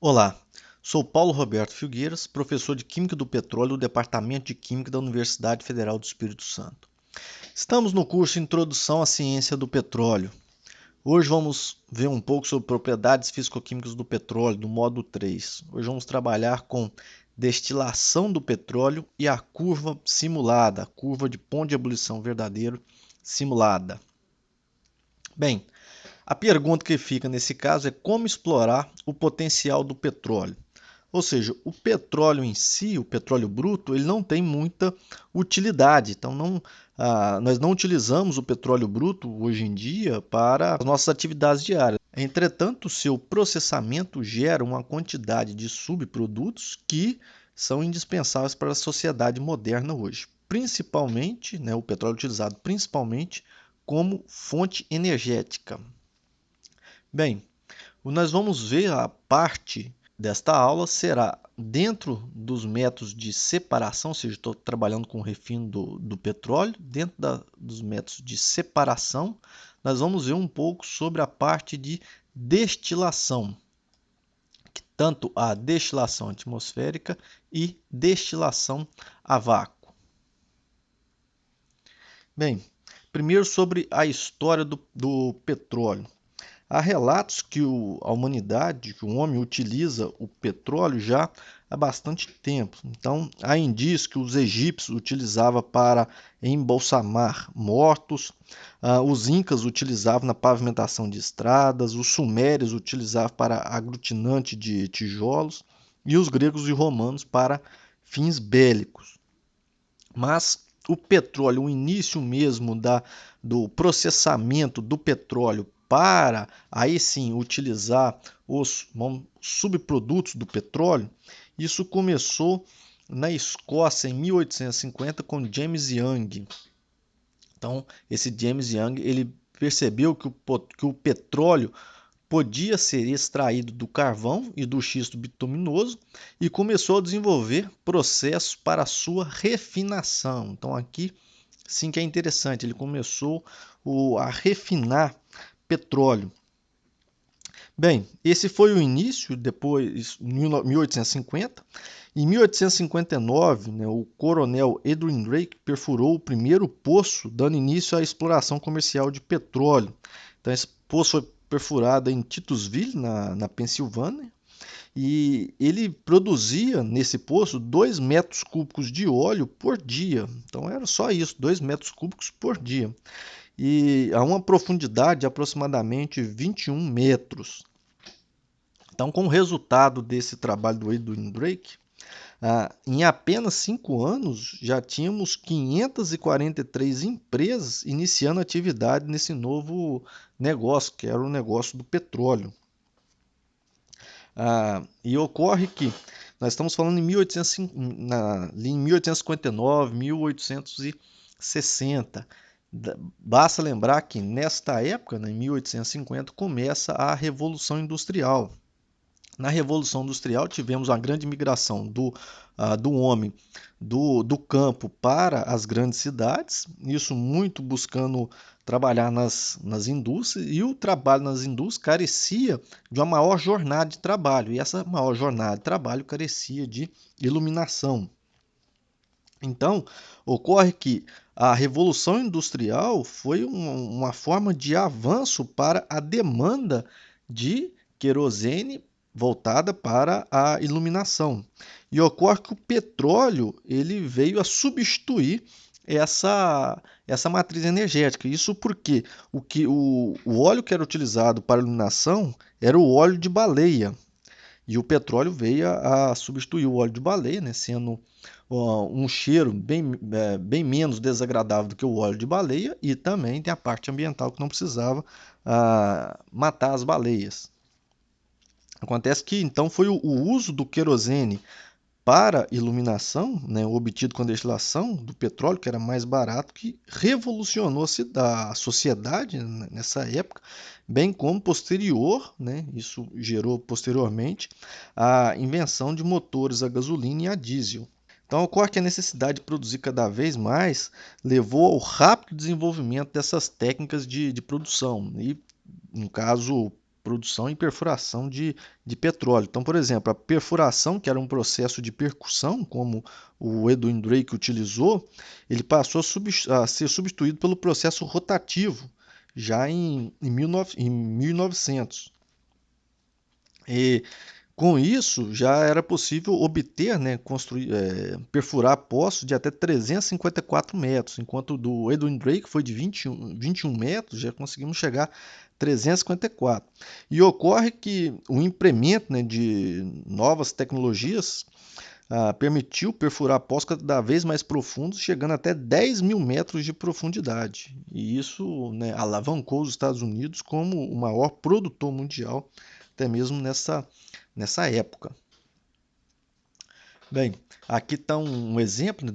Olá, sou Paulo Roberto Filgueiras, professor de Química do Petróleo do Departamento de Química da Universidade Federal do Espírito Santo. Estamos no curso Introdução à Ciência do Petróleo. Hoje vamos ver um pouco sobre propriedades físico-químicas do petróleo, do módulo 3. Hoje vamos trabalhar com destilação do petróleo e a curva simulada, a curva de ponto de ebulição verdadeiro simulada. Bem, a pergunta que fica nesse caso é como explorar o potencial do petróleo. Ou seja, o petróleo em si, o petróleo bruto, ele não tem muita utilidade. Então, nós não utilizamos o petróleo bruto hoje em dia para as nossas atividades diárias. Entretanto, o seu processamento gera uma quantidade de subprodutos que são indispensáveis para a sociedade moderna hoje. Principalmente, o petróleo é utilizado principalmente como fonte energética. Bem, nós vamos ver a parte desta aula será dentro dos métodos de separação, ou seja, estou trabalhando com o refino do petróleo, dentro dos métodos de separação, nós vamos ver um pouco sobre a parte de destilação, tanto a destilação atmosférica e destilação a vácuo. Bem, primeiro sobre a história do petróleo. Há relatos que a humanidade, que o homem utiliza o petróleo já há bastante tempo. Então, há indícios que os egípcios utilizavam para embalsamar mortos, os incas utilizavam na pavimentação de estradas, os sumérios utilizavam para aglutinante de tijolos e os gregos e romanos para fins bélicos. Mas o petróleo, o início mesmo do processamento do petróleo para aí sim utilizar os subprodutos do petróleo, isso começou na Escócia em 1850 com James Young. Então, esse James Young ele percebeu que o petróleo podia ser extraído do carvão e do xisto bituminoso e começou a desenvolver processos para a sua refinação. Então, aqui sim que é interessante, ele começou a refinar petróleo. Bem, esse foi o início, depois, em 1850. Em 1859, o coronel Edwin Drake perfurou o primeiro poço, dando início à exploração comercial de petróleo. Então, esse poço foi perfurado em Titusville, na Pensilvânia, e ele produzia nesse poço 2 metros cúbicos de óleo por dia. Então, era só isso, 2 metros cúbicos por dia. E a uma profundidade de aproximadamente 21 metros. Então, como resultado desse trabalho do Edwin Drake, em apenas 5 anos já tínhamos 543 empresas iniciando atividade nesse novo negócio, que era o negócio do petróleo. E ocorre que nós estamos falando em 1859, 1860. Basta lembrar que nesta época, em 1850, começa a Revolução Industrial. Na Revolução Industrial tivemos uma grande migração do homem do campo para as grandes cidades, isso muito buscando trabalhar nas indústrias, e o trabalho nas indústrias carecia de uma maior jornada de trabalho, e essa maior jornada de trabalho carecia de iluminação. Então, ocorre que a Revolução Industrial foi uma forma de avanço para a demanda de querosene voltada para a iluminação. E ocorre que o petróleo ele veio a substituir essa matriz energética. Isso porque o óleo que era utilizado para iluminação era o óleo de baleia. E o petróleo veio a substituir o óleo de baleia, sendo um cheiro bem menos desagradável do que o óleo de baleia, e também tem a parte ambiental que não precisava matar as baleias. Acontece que então foi o uso do querosene para iluminação, obtido com a destilação do petróleo, que era mais barato, que revolucionou a sociedade nessa época, bem como posterior, isso gerou posteriormente a invenção de motores a gasolina e a diesel. Então, ocorre que a necessidade de produzir cada vez mais levou ao rápido desenvolvimento dessas técnicas de produção. E, no caso, produção e perfuração de petróleo. Então, por exemplo, a perfuração, que era um processo de percussão, como o Edwin Drake utilizou, ele passou a ser substituído pelo processo rotativo, já em 1900. E com isso, já era possível obter, né, perfurar poços de até 354 metros, enquanto o do Edwin Drake foi de 21 metros, já conseguimos chegar a 354. E ocorre que o implemento, né, de novas tecnologias permitiu perfurar poços cada vez mais profundos, chegando até 10 mil metros de profundidade. E isso, né, alavancou os Estados Unidos como o maior produtor mundial, até mesmo nessa época. Bem, aqui está um exemplo, né,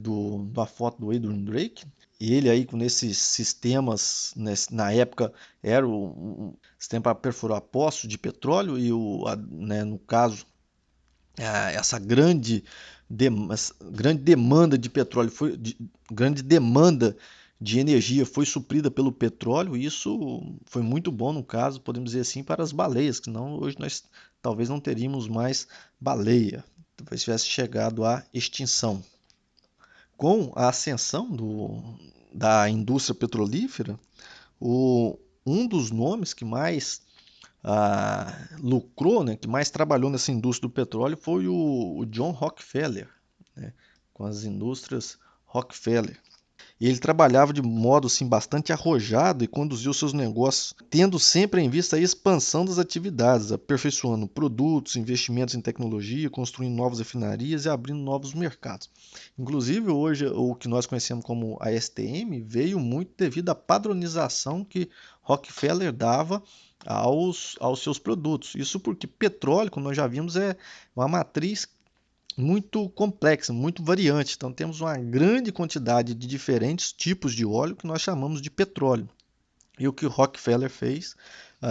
da foto do Edwin Drake. Ele aí com esses sistemas, na época era um sistema para perfurar poços de petróleo e né, no caso essa grande demanda de petróleo grande demanda de energia foi suprida pelo petróleo, e isso foi muito bom no caso, podemos dizer assim, para as baleias, que senão hoje nós talvez não teríamos mais baleia, talvez tivesse chegado à extinção. Com a ascensão da indústria petrolífera, um dos nomes que mais lucrou, né, que mais trabalhou nessa indústria do petróleo foi o John Rockefeller, né, com as indústrias Rockefeller. E ele trabalhava de modo assim, bastante arrojado e conduziu seus negócios, tendo sempre em vista a expansão das atividades, aperfeiçoando produtos, investimentos em tecnologia, construindo novas refinarias e abrindo novos mercados. Inclusive, hoje, o que nós conhecemos como a STM veio muito devido à padronização que Rockefeller dava aos seus produtos. Isso porque petróleo, como nós já vimos, é uma matriz muito complexa, muito variante. Então temos uma grande quantidade de diferentes tipos de óleo que nós chamamos de petróleo. E o que o Rockefeller fez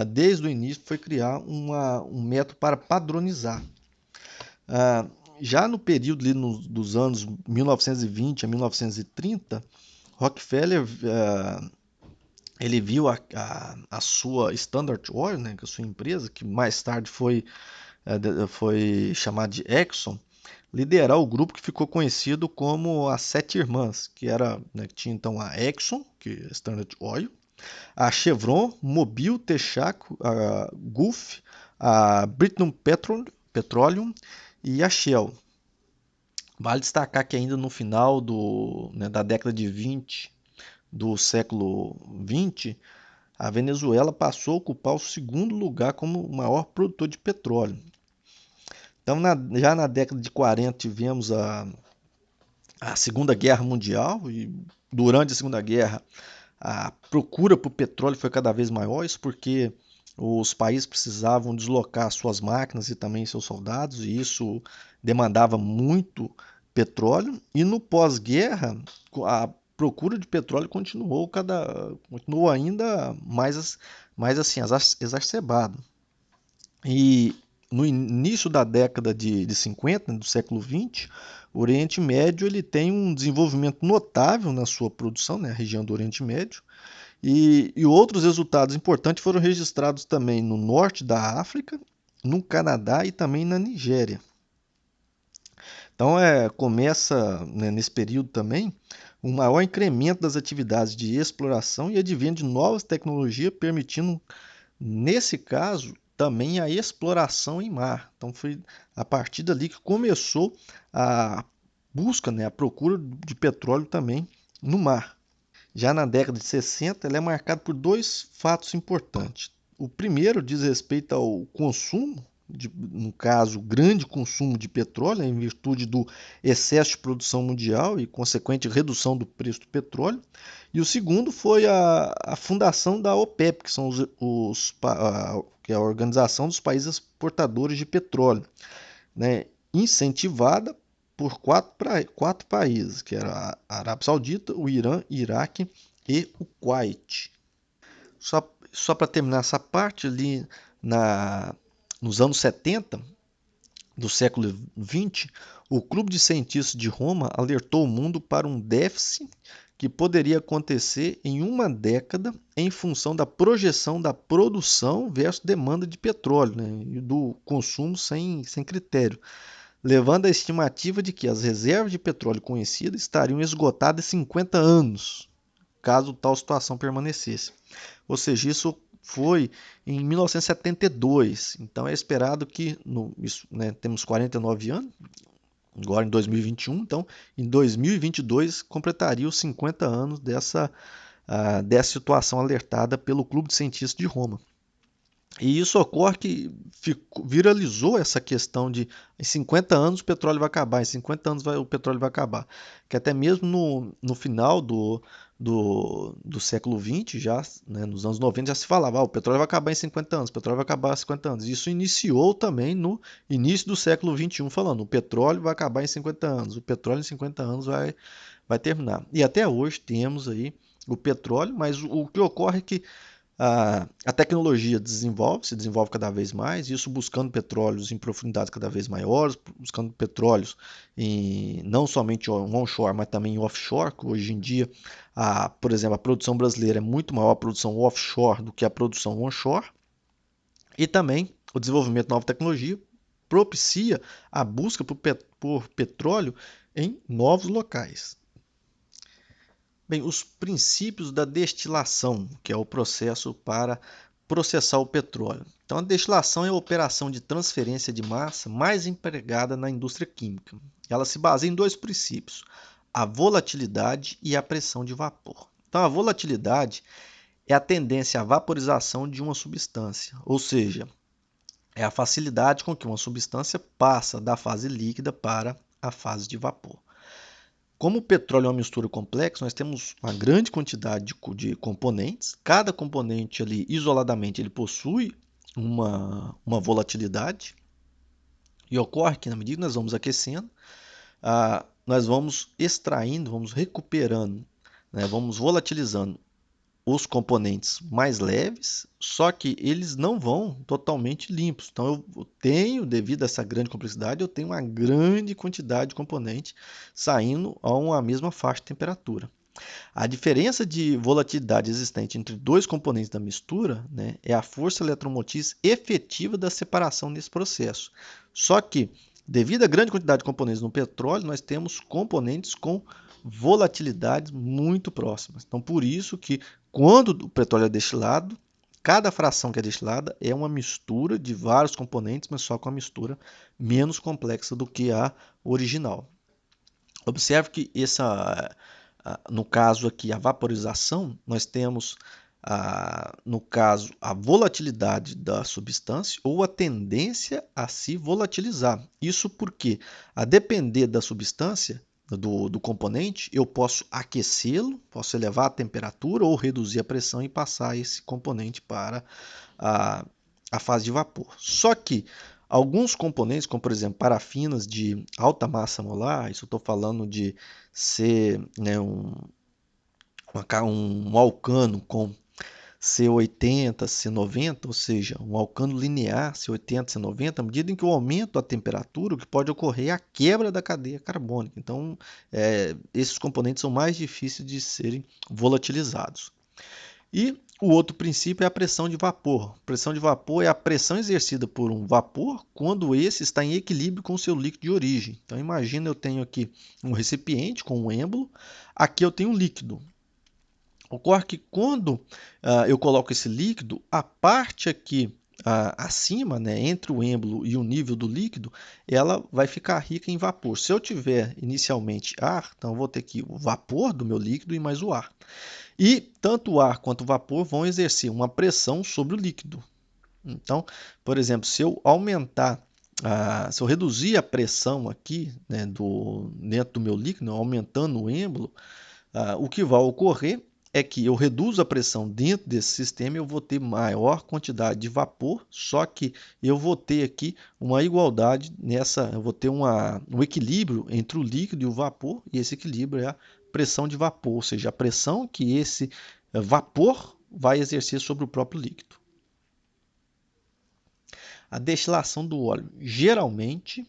desde o início foi criar um método para padronizar. Já no período ali dos anos 1920 a 1930, Rockefeller ele viu a sua Standard Oil, né, que é a sua empresa, que mais tarde foi chamada de Exxon, liderar o grupo que ficou conhecido como as Sete Irmãs, que era, né, que tinha então a Exxon, que é Standard Oil, a Chevron, Mobil, Texaco, a Gulf, a British Petroleum e a Shell. Vale destacar que ainda no final da década de 20 do século 20, a Venezuela passou a ocupar o segundo lugar como o maior produtor de petróleo. Então, já na década de 40, tivemos a Segunda Guerra Mundial, e durante a Segunda Guerra a procura por petróleo foi cada vez maior, isso porque os países precisavam deslocar suas máquinas e também seus soldados, e isso demandava muito petróleo. E no pós-guerra, a procura de petróleo continuou ainda mais assim, exacerbado. E no início da década de 50, do século 20, o Oriente Médio ele tem um desenvolvimento notável na sua produção, né, a região do Oriente Médio, e outros resultados importantes foram registrados também no norte da África, no Canadá e também na Nigéria. Então, começa, né, nesse período também um maior incremento das atividades de exploração e advento de novas tecnologias, permitindo, nesse caso, também a exploração em mar. Então foi a partir dali que começou a busca, né, a procura de petróleo também no mar. Já na década de 60, ela é marcada por dois fatos importantes. O primeiro diz respeito ao consumo, no caso, grande consumo de petróleo, em virtude do excesso de produção mundial e consequente redução do preço do petróleo. E o segundo foi a fundação da OPEP, que é a Organização dos Países Exportadores de Petróleo, né, incentivada por quatro países, que era a Arábia Saudita, o Irã, Iraque e o Kuwait. Só para terminar essa parte, ali nos anos 70 do século XX, o Clube de Cientistas de Roma alertou o mundo para um déficit que poderia acontecer em uma década em função da projeção da produção versus demanda de petróleo, né, e do consumo sem critério, levando à estimativa de que as reservas de petróleo conhecidas estariam esgotadas em 50 anos, caso tal situação permanecesse. Ou seja, isso foi em 1972. Então é esperado que, temos 49 anos, agora em 2021, então em 2022 completaria os 50 anos dessa situação alertada pelo Clube de Cientistas de Roma. E isso ocorre que viralizou essa questão de em 50 anos o petróleo vai acabar, em 50 anos o petróleo vai acabar. Que até mesmo no final do século XX, já, né, nos anos 90, já se falava, o petróleo vai acabar em 50 anos, o petróleo vai acabar em 50 anos. Isso iniciou também no início do século XXI, falando, o petróleo vai acabar em 50 anos, o petróleo em 50 anos vai terminar. E até hoje temos aí o petróleo, mas o que ocorre é que a tecnologia se desenvolve cada vez mais, isso buscando petróleos em profundidades cada vez maiores, buscando petróleos não somente onshore, mas também offshore, que hoje em dia, por exemplo, a produção brasileira é muito maior a produção offshore do que a produção onshore, e também o desenvolvimento de nova tecnologia propicia a busca por petróleo em novos locais. Bem, os princípios da destilação, que é o processo para processar o petróleo. Então, a destilação é a operação de transferência de massa mais empregada na indústria química. Ela se baseia em dois princípios: a volatilidade e a pressão de vapor. Então, a volatilidade é a tendência à vaporização de uma substância, ou seja, é a facilidade com que uma substância passa da fase líquida para a fase de vapor. Como o petróleo é uma mistura complexa, nós temos uma grande quantidade de componentes. Cada componente ali, isoladamente, ele possui uma volatilidade. E ocorre que, na medida que nós vamos aquecendo, nós vamos extraindo, vamos recuperando, né, vamos volatilizando os componentes mais leves, só que eles não vão totalmente limpos. Então eu tenho, devido a essa grande complexidade, eu tenho uma grande quantidade de componentes saindo a uma mesma faixa de temperatura. A diferença de volatilidade existente entre dois componentes da mistura, né, é a força eletromotriz efetiva da separação nesse processo. Só que, devido à grande quantidade de componentes no petróleo, nós temos componentes com volatilidades muito próximas. Então, por isso que quando o petróleo é destilado, cada fração que é destilada é uma mistura de vários componentes, mas só com a mistura menos complexa do que a original. Observe que no caso aqui, a vaporização, nós temos, no caso, a volatilidade da substância ou a tendência a se volatilizar. Isso porque, a depender da substância, do componente, eu posso aquecê-lo, posso elevar a temperatura ou reduzir a pressão e passar esse componente para a fase de vapor. Só que alguns componentes, como por exemplo parafinas de alta massa molar, isso eu estou falando de ser, né, um alcano com C80, C90, ou seja, um alcano linear C80, C90, à medida em que eu aumento a temperatura, o que pode ocorrer é a quebra da cadeia carbônica. Então, esses componentes são mais difíceis de serem volatilizados. E o outro princípio é a pressão de vapor. A pressão de vapor é a pressão exercida por um vapor quando esse está em equilíbrio com o seu líquido de origem. Então, imagina eu tenho aqui um recipiente com um êmbolo, aqui eu tenho um líquido. Ocorre que quando eu coloco esse líquido, a parte aqui acima, né, entre o êmbolo e o nível do líquido, ela vai ficar rica em vapor. Se eu tiver inicialmente ar, então eu vou ter aqui o vapor do meu líquido e mais o ar. E tanto o ar quanto o vapor vão exercer uma pressão sobre o líquido. Então, por exemplo, se eu aumentar, se eu reduzir a pressão aqui, né, dentro do meu líquido, aumentando o êmbolo, o que vai ocorrer é que eu reduzo a pressão dentro desse sistema e eu vou ter maior quantidade de vapor, só que eu vou ter aqui uma igualdade eu vou ter um equilíbrio entre o líquido e o vapor, e esse equilíbrio é a pressão de vapor, ou seja, a pressão que esse vapor vai exercer sobre o próprio líquido. A destilação do óleo. Geralmente,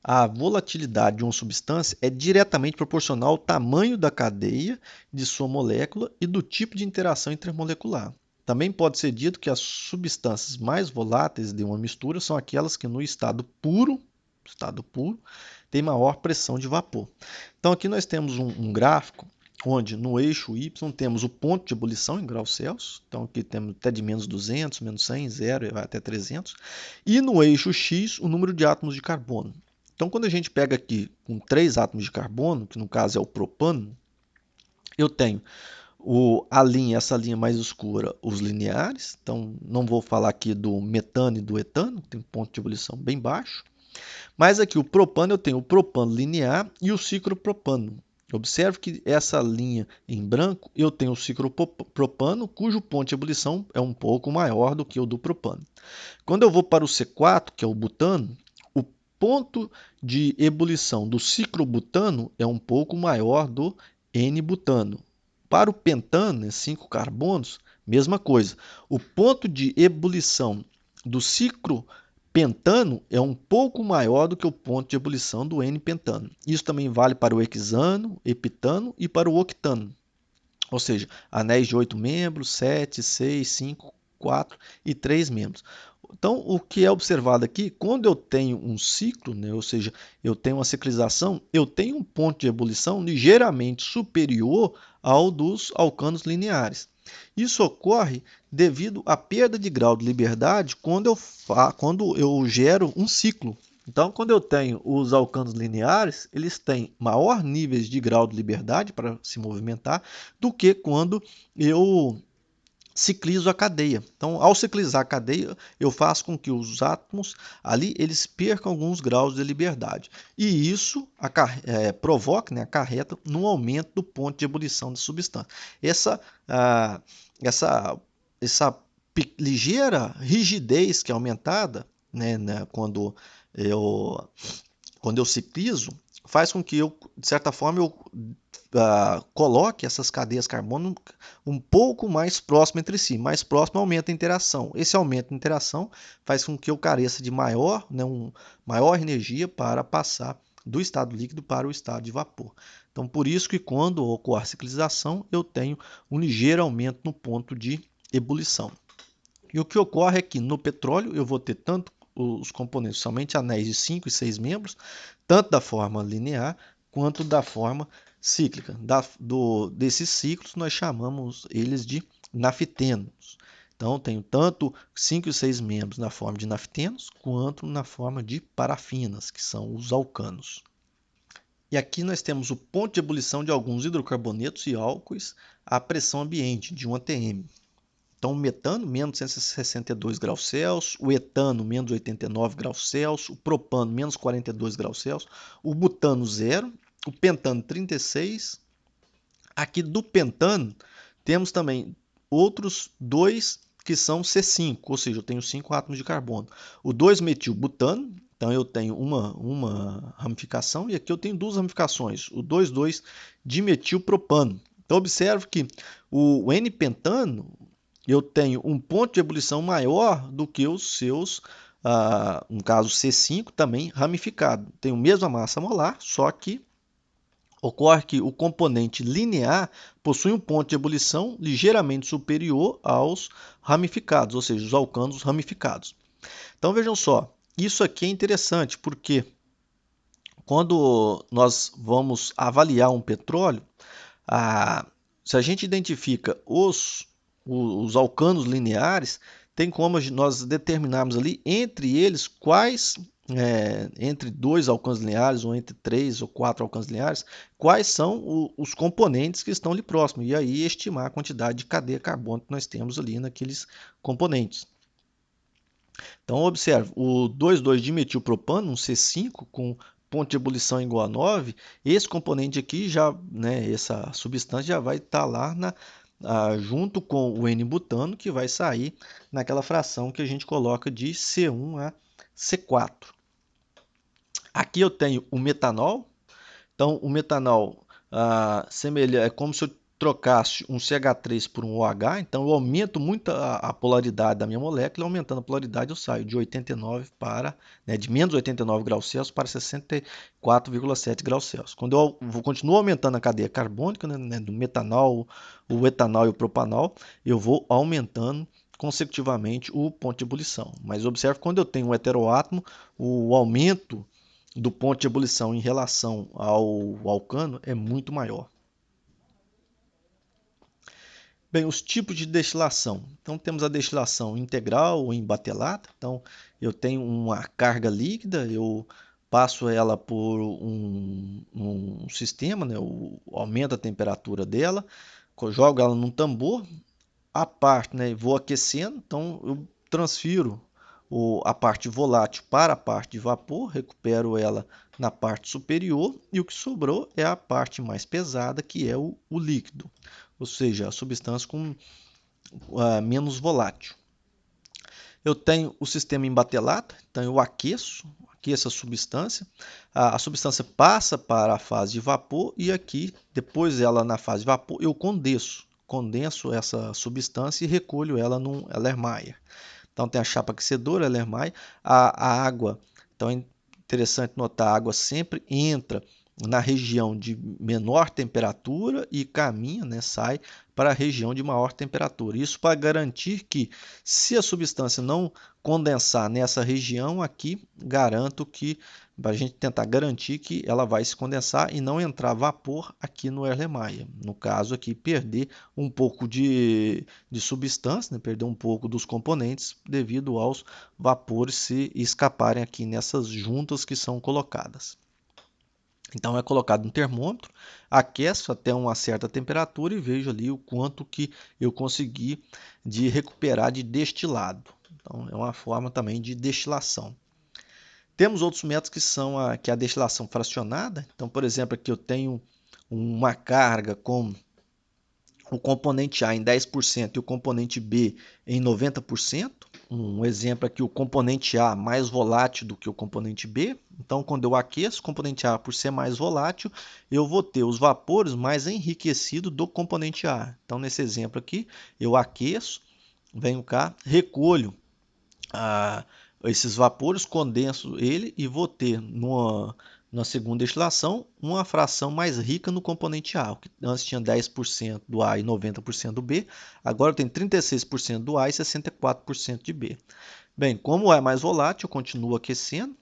A volatilidade de uma substância é diretamente proporcional ao tamanho da cadeia de sua molécula e do tipo de interação intermolecular. Também pode ser dito que as substâncias mais voláteis de uma mistura são aquelas que no estado puro, têm maior pressão de vapor. Então aqui nós temos um gráfico onde no eixo Y temos o ponto de ebulição em graus Celsius, então aqui temos até de menos 200, menos 100, 0 e vai até 300, e no eixo X o número de átomos de carbono. Então quando a gente pega aqui com 3 átomos de carbono, que no caso é o propano, eu tenho essa linha mais escura, os lineares, então não vou falar aqui do metano e do etano, tem ponto de ebulição bem baixo, mas aqui o propano eu tenho o propano linear e o ciclopropano. Observe que essa linha em branco eu tenho o ciclopropano, cujo ponto de ebulição é um pouco maior do que o do propano. Quando eu vou para o C4, que é o butano, o ponto de ebulição do ciclobutano é um pouco maior do N-butano. Para o pentano, 5 carbonos, mesma coisa. O ponto de ebulição do ciclopentano é um pouco maior do que o ponto de ebulição do N-pentano. Isso também vale para o hexano, heptano e para o octano. Ou seja, anéis de 8 membros, 7, 6, 5, 4 e 3 membros. Então, o que é observado aqui, quando eu tenho um ciclo, né, ou seja, eu tenho uma ciclização, eu tenho um ponto de ebulição ligeiramente superior ao dos alcanos lineares. Isso ocorre devido à perda de grau de liberdade quando eu gero um ciclo. Então, quando eu tenho os alcanos lineares, eles têm maior níveis de grau de liberdade para se movimentar do que quando eu ciclizo a cadeia. Então, ao ciclizar a cadeia, eu faço com que os átomos ali eles percam alguns graus de liberdade. E isso provoca, acarreta no aumento do ponto de ebulição da substância. Ah, essa, essa ligeira rigidez que é aumentada, quando eu ciclizo, faz com que eu, de certa forma, coloque essas cadeias carbônicas um pouco mais próximas entre si. Mais próximo aumenta a interação. Esse aumento de interação faz com que eu careça de maior energia para passar do estado líquido para o estado de vapor. Então, por isso que quando ocorre a ciclização, eu tenho um ligeiro aumento no ponto de ebulição. E o que ocorre é que no petróleo eu vou ter tanto os componentes, somente anéis de 5 e 6 membros, tanto da forma linear quanto da forma cíclica. Desses ciclos nós chamamos eles de naftenos. Então, tenho tanto 5 e 6 membros na forma de naftenos, quanto na forma de parafinas, que são os alcanos. E aqui nós temos o ponto de ebulição de alguns hidrocarbonetos e álcoois à pressão ambiente, de 1 atm. Então, o metano, menos 162 graus Celsius, o etano, menos 89 graus Celsius, o propano, menos 42 graus Celsius, o butano, 0, o pentano, 36. Aqui do pentano, temos também outros dois que são C5, ou seja, eu tenho 5 átomos de carbono. O 2-metilbutano, então eu tenho uma ramificação, e aqui eu tenho duas ramificações, o 2,2-dimetilpropano. Então, observe que o N-pentano, eu tenho um ponto de ebulição maior do que os seus, no caso C5, também ramificado. Tem a mesma massa molar, só que ocorre que o componente linear possui um ponto de ebulição ligeiramente superior aos ramificados, ou seja, os alcanos ramificados. Então vejam só, isso aqui é interessante porque quando nós vamos avaliar um petróleo, se a gente identifica os alcanos lineares, tem como nós determinarmos ali entre eles entre 2 alcanos lineares, ou entre 3 ou 4 alcanos lineares, quais são os componentes que estão ali próximos, e aí estimar a quantidade de cadeia carbônica que nós temos ali naqueles componentes. Então, observe, o 2,2-dimetilpropano, um C5, com ponto de ebulição igual a 9, esse componente aqui, essa substância já vai estar lá junto com o N-butano, que vai sair naquela fração que a gente coloca de C1 a C4. Aqui eu tenho o metanol. Então, o metanol é como se eu trocasse um CH3 por um OH, então eu aumento muito a polaridade da minha molécula, aumentando a polaridade eu saio de 89 para, né, de menos 89 graus Celsius para 64,7 graus Celsius. Quando eu continuo aumentando a cadeia carbônica, né, do metanol, o etanol e o propanol, eu vou aumentando consecutivamente o ponto de ebulição. Mas observe que quando eu tenho um heteroátomo, o aumento do ponto de ebulição em relação ao alcano é muito maior. Bem, os tipos de destilação. Então, temos a destilação integral ou embatelada. Então, eu tenho uma carga líquida, eu passo ela por um sistema, né? Eu aumento a temperatura dela, jogo ela num tambor, a parte, né? Vou aquecendo, então eu transfiro a parte volátil para a parte de vapor, recupero ela na parte superior e o que sobrou é a parte mais pesada, que é o líquido, ou seja, a substância com menos volátil. Eu tenho o sistema embatelado, então eu aqueço a substância, a substância passa para a fase de vapor e aqui, depois ela na fase de vapor, eu condenso essa substância e recolho ela num Erlenmeyer. Então tem a chapa aquecedora, Erlenmeyer, a água, então é interessante notar, a água sempre entra na região de menor temperatura e caminha, né, sai para a região de maior temperatura. Isso para garantir que, se a substância não condensar nessa região aqui, garanto que, para a gente tentar garantir que ela vai se condensar e não entrar vapor aqui no Erlenmeyer. No caso aqui, perder um pouco de substância, né, perder um pouco dos componentes devido aos vapores se escaparem aqui nessas juntas que são colocadas. Então é colocado um termômetro, aqueço até uma certa temperatura e vejo ali o quanto que eu consegui de recuperar de destilado. Então é uma forma também de destilação. Temos outros métodos que é a destilação fracionada. Então, por exemplo, aqui eu tenho uma carga com o componente A em 10% e o componente B em 90%. Um exemplo aqui, o componente A mais volátil do que o componente B. Então, quando eu aqueço o componente A por ser mais volátil, eu vou ter os vapores mais enriquecidos do componente A. Então, nesse exemplo aqui, eu aqueço, venho cá, recolho esses vapores, condenso ele e vou ter na segunda destilação uma fração mais rica no componente A. Antes tinha 10% do A e 90% do B, agora tem 36% do A e 64% de B. Bem, como é mais volátil, eu continuo aquecendo,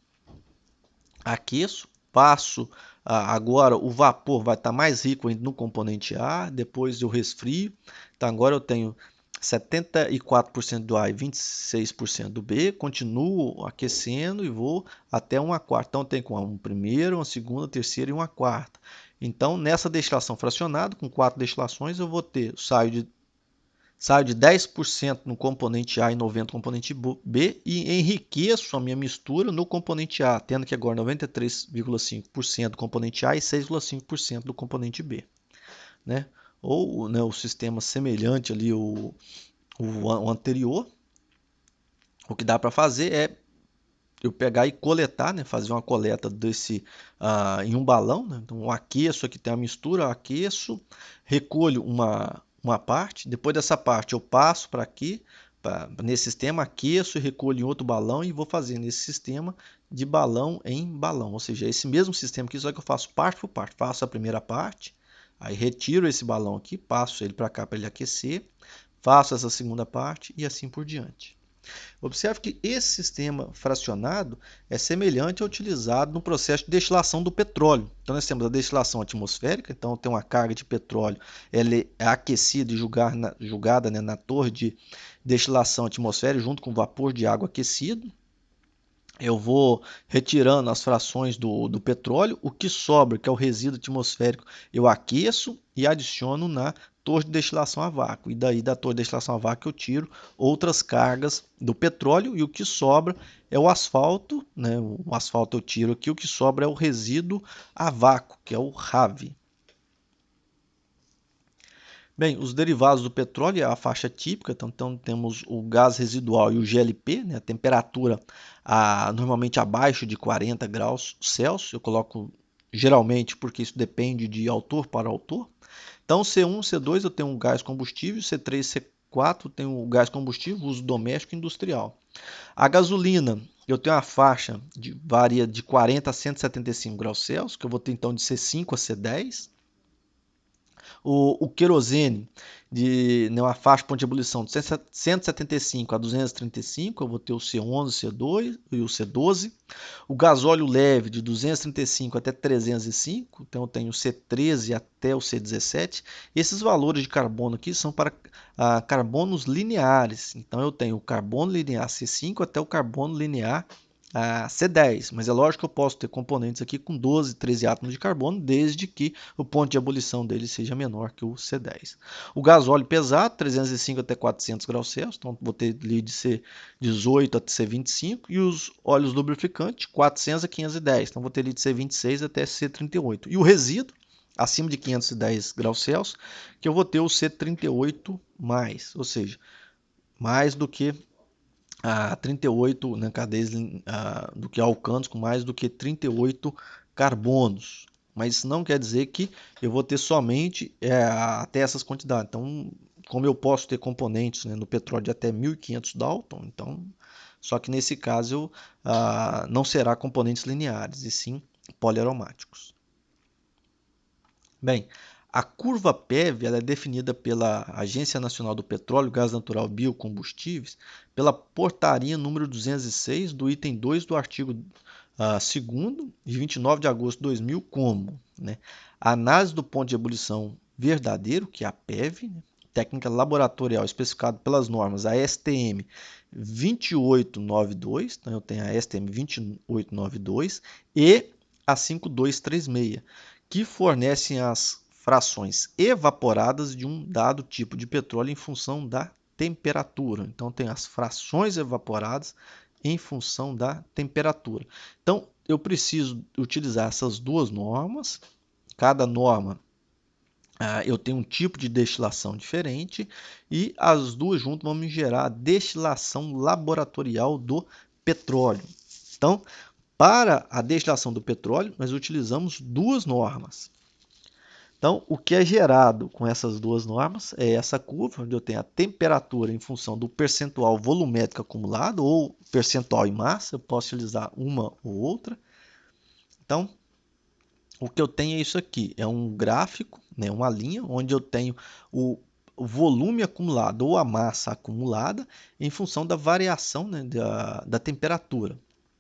aqueço, passo, agora o vapor vai estar mais rico no componente A, depois eu resfrio, então agora eu tenho 74% do A e 26% do B, continuo aquecendo e vou até uma quarta. Então, tem com uma primeira, uma segunda, terceira e uma quarta. Então, nessa destilação fracionada, com 4 destilações, eu vou ter, saio de 10% no componente A e 90% no componente B e enriqueço a minha mistura no componente A, tendo que agora 93,5% do componente A e 6,5% do componente B. Né? Ou, né, o sistema semelhante ali, o anterior, o que dá para fazer é eu pegar e coletar, né, fazer uma coleta desse em um balão. Né? Então, eu aqueço, aqui tem a mistura, eu aqueço, recolho uma parte, depois dessa parte eu passo para aqui, nesse sistema, aqueço e recolho em outro balão e vou fazer nesse sistema de balão em balão. Ou seja, esse mesmo sistema aqui, só que eu faço parte por parte. Faço a primeira parte, aí retiro esse balão aqui, passo ele para cá para ele aquecer, faço essa segunda parte e assim por diante. Observe que esse sistema fracionado é semelhante ao utilizado no processo de destilação do petróleo. Então, nós temos a destilação atmosférica, então tem uma carga de petróleo, ela é aquecida e jogada, né, na torre de destilação atmosférica junto com vapor de água aquecido. Eu vou retirando as frações do petróleo, o que sobra, que é o resíduo atmosférico, eu aqueço e adiciono na torre de destilação a vácuo. E daí da torre de destilação a vácuo eu tiro outras cargas do petróleo e o que sobra é o asfalto, né? O asfalto eu tiro aqui, o que sobra é o resíduo a vácuo, que é o RAV. Bem, os derivados do petróleo é a faixa típica, então temos o gás residual e o GLP, né, a temperatura normalmente abaixo de 40 graus Celsius, eu coloco geralmente porque isso depende de autor para autor. Então, C1, C2 eu tenho um gás combustível, C3, C4 eu tenho o gás combustível, uso doméstico e industrial. A gasolina, eu tenho uma faixa de varia de 40 a 175 graus Celsius, que eu vou ter então de C5 a C10. O querosene, uma faixa de ponto de ebulição de 175 a 235, eu vou ter o C11, C2 e o C12. O gasóleo leve de 235 até 305, então eu tenho o C13 até o C17. Esses valores de carbono aqui são para carbonos lineares, então eu tenho o carbono linear C5 até o carbono linear C10, mas é lógico que eu posso ter componentes aqui com 12, 13 átomos de carbono, desde que o ponto de ebulição dele seja menor que o C10. O gasóleo pesado, 305 até 400 graus Celsius, então vou ter ali de C18 até C25, e os óleos lubrificantes, 400 a 510, então vou ter ali de C26 até C38. E o resíduo, acima de 510 graus Celsius, que eu vou ter o C38+, ou seja, mais do que 38 cadeias do que alcanos com mais do que 38 carbonos. Mas isso não quer dizer que eu vou ter somente até essas quantidades. Então, como eu posso ter componentes no petróleo de até 1500 Dalton, então, só que nesse caso não será componentes lineares, e sim poliaromáticos. Bem, a curva PEV ela é definida pela Agência Nacional do Petróleo, Gás Natural e Biocombustíveis, pela portaria número 206 do item 2 do artigo 2º, de 29 de agosto de 2000, como a análise do ponto de ebulição verdadeiro, que é a PEV, técnica laboratorial especificada pelas normas ASTM 2892, então eu tenho a ASTM 2892 e a 5236, que fornecem as frações evaporadas de um dado tipo de petróleo em função da temperatura. Então, tem as frações evaporadas em função da temperatura. Então, eu preciso utilizar essas duas normas. Cada norma eu tenho um tipo de destilação diferente e as duas juntas vão me gerar a destilação laboratorial do petróleo. Então, para a destilação do petróleo, nós utilizamos duas normas. Então, o que é gerado com essas duas normas é essa curva, onde eu tenho a temperatura em função do percentual volumétrico acumulado ou percentual em massa, eu posso utilizar uma ou outra. Então, o que eu tenho é isso aqui, é um gráfico, uma linha, onde eu tenho o volume acumulado ou a massa acumulada em função da variação da temperatura.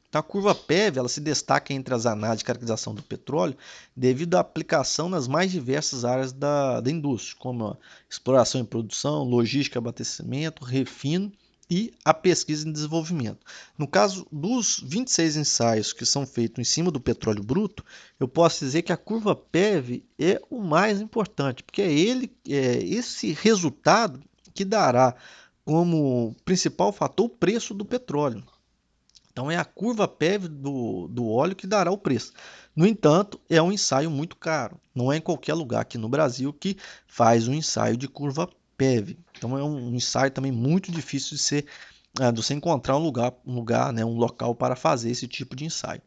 Então, a curva PEV ela se destaca entre as análises de caracterização do petróleo devido à aplicação nas mais diversas áreas da indústria, como a exploração e produção, logística e abastecimento, refino e a pesquisa e desenvolvimento. No caso dos 26 ensaios que são feitos em cima do petróleo bruto, eu posso dizer que a curva PEV é o mais importante, porque é esse resultado que dará como principal fator o preço do petróleo. Então, é a curva PEV do óleo que dará o preço. No entanto, é um ensaio muito caro. Não é em qualquer lugar aqui no Brasil que faz um ensaio de curva PEV. Então, é um ensaio também muito difícil de você encontrar um local para fazer esse tipo de ensaio.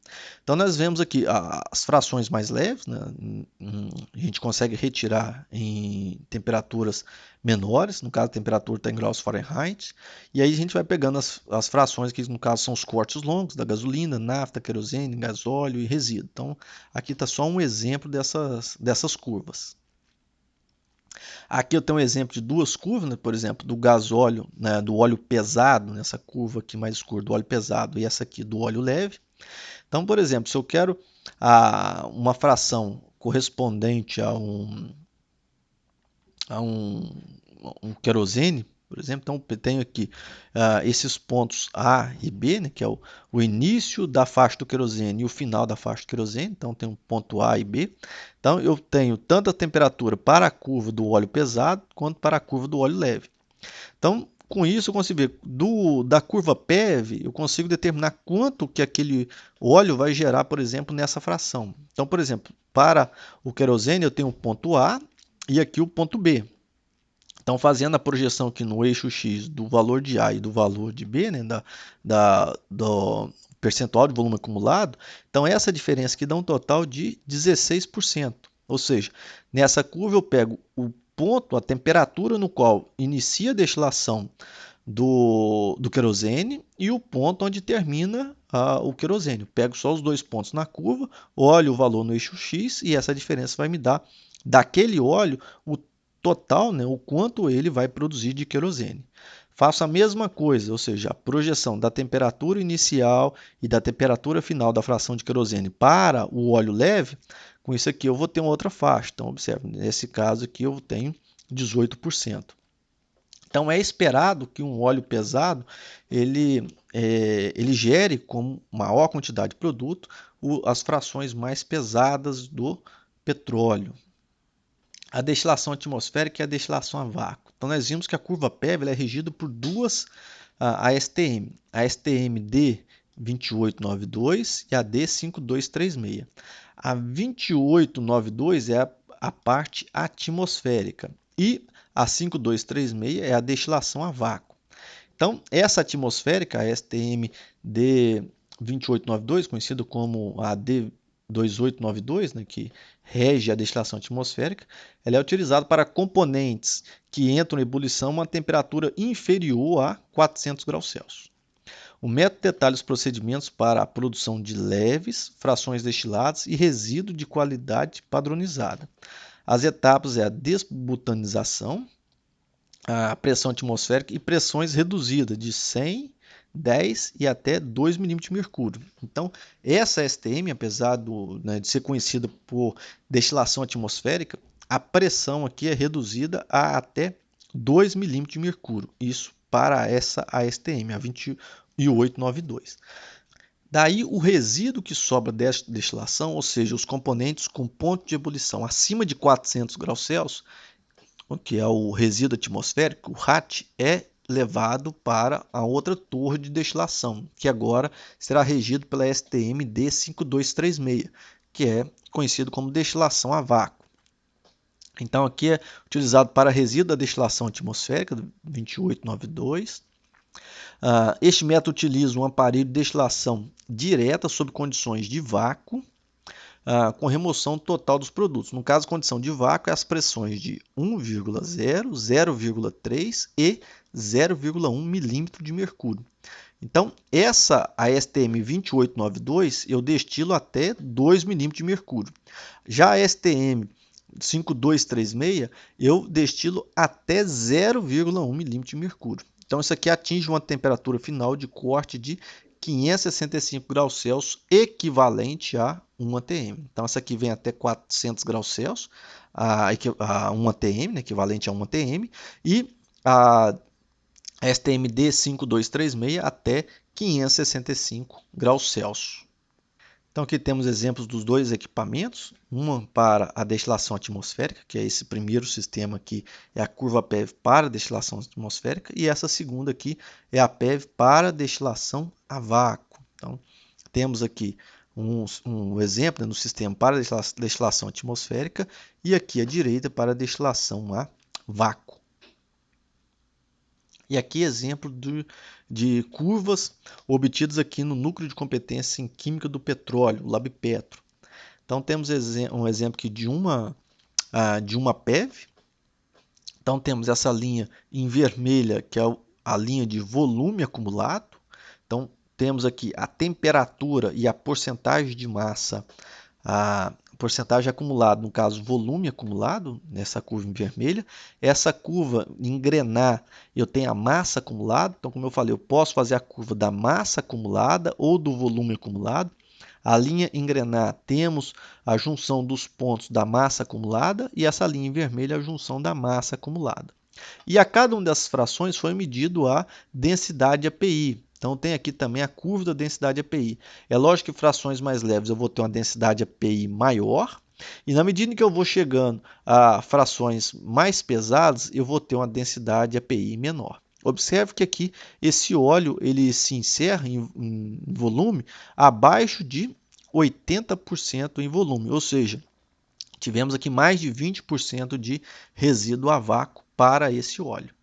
Então, nós vemos aqui as frações mais leves, a gente consegue retirar em temperaturas menores, no caso a temperatura está em graus Fahrenheit, e aí a gente vai pegando as frações que no caso são os cortes longos da gasolina, nafta, querosene, gasóleo e resíduo. Então, aqui está só um exemplo dessas curvas. Aqui eu tenho um exemplo de duas curvas, por exemplo, do gasóleo, do óleo pesado, nessa curva aqui mais escura do óleo pesado e essa aqui do óleo leve. Então, por exemplo, se eu quero uma fração correspondente a um querosene, por exemplo, então eu tenho aqui esses pontos A e B, que é o início da faixa do querosene e o final da faixa do querosene, então tem um ponto A e B. Então eu tenho tanto a temperatura para a curva do óleo pesado quanto para a curva do óleo leve. Então, com isso eu consigo ver da curva PEV, eu consigo determinar quanto que aquele óleo vai gerar, por exemplo, nessa fração. Então, por exemplo, para o querosene eu tenho o ponto A e aqui o ponto B. Então, fazendo a projeção aqui no eixo X do valor de A e do valor de B, do percentual de volume acumulado, então essa diferença aqui dá um total de 16%. Ou seja, nessa curva eu pego o ponto, a temperatura no qual inicia a destilação do querosene e o ponto onde termina o querosene. Eu pego só os dois pontos na curva, olho o valor no eixo X e essa diferença vai me dar daquele óleo o total, né, o quanto ele vai produzir de querosene. Faço a mesma coisa, ou seja, a projeção da temperatura inicial e da temperatura final da fração de querosene para o óleo leve. Com isso aqui eu vou ter uma outra faixa. Então, observe, nesse caso aqui eu tenho 18%. Então é esperado que um óleo pesado ele gere com maior quantidade de produto as frações mais pesadas do petróleo. A destilação atmosférica e a destilação a vácuo. Então nós vimos que a curva PEV é regida por duas ASTM, a STM D2892 e a D5236. A 2892 é a parte atmosférica e a 5236 é a destilação a vácuo. Então, essa atmosférica, a STM D2892, conhecida como a D2892, né, que rege a destilação atmosférica, ela é utilizada para componentes que entram em ebulição a uma temperatura inferior a 400 graus Celsius. O método detalha os procedimentos para a produção de leves, frações destiladas e resíduo de qualidade padronizada. As etapas é a desbutanização, a pressão atmosférica e pressões reduzidas de 100, 10 e até 2 milímetros de mercúrio. Então, essa STM, apesar de ser conhecida por destilação atmosférica, a pressão aqui é reduzida a até 2 milímetros de mercúrio. Isso para essa ASTM, a 2892. Daí, o resíduo que sobra desta destilação, ou seja, os componentes com ponto de ebulição acima de 400 graus Celsius, que é o resíduo atmosférico, o RAT, é levado para a outra torre de destilação, que agora será regido pela STM D5236, que é conhecido como destilação a vácuo. Então, aqui é utilizado para resíduo da destilação atmosférica, 2892. Este método utiliza um aparelho de destilação direta sob condições de vácuo, com remoção total dos produtos. No caso, condição de vácuo é as pressões de 1,0, 0,3 e 0,1 milímetro de mercúrio. Então, essa ASTM 2892 eu destilo até 2 milímetros de mercúrio. Já a STM 5236 eu destilo até 0,1 milímetro de mercúrio. Então, isso aqui atinge uma temperatura final de corte de 565 graus Celsius, equivalente a 1 atm. Então, essa aqui vem até 400 graus Celsius, a 1 atm, né, equivalente a 1 atm, e a STMD 5236 até 565 graus Celsius. Então, aqui temos exemplos dos dois equipamentos, uma para a destilação atmosférica, que é esse primeiro sistema aqui, é a curva PEV para destilação atmosférica, e essa segunda aqui é a PEV para destilação a vácuo. Então, temos aqui um exemplo, né, no sistema para destilação atmosférica e aqui à direita para destilação a vácuo. E aqui exemplo de curvas obtidas aqui no Núcleo de Competência em Química do Petróleo, o LabPetro. Então temos um exemplo aqui de uma PEV. Então temos essa linha em vermelha, que é a linha de volume acumulado. Então temos aqui a temperatura e a porcentagem de massa, a porcentagem acumulada, no caso volume acumulado, nessa curva em vermelha. Essa curva em grenar, eu tenho a massa acumulada. Então, como eu falei, eu posso fazer a curva da massa acumulada ou do volume acumulado. A linha em grenar, temos a junção dos pontos da massa acumulada e essa linha em vermelho, a junção da massa acumulada. E a cada uma dessas frações foi medido a densidade API. Então, tem aqui também a curva da densidade API. É lógico que frações mais leves eu vou ter uma densidade API maior, e na medida em que eu vou chegando a frações mais pesadas, eu vou ter uma densidade API menor. Observe que aqui esse óleo ele se encerra em volume abaixo de 80% em volume, ou seja, tivemos aqui mais de 20% de resíduo a vácuo para esse óleo.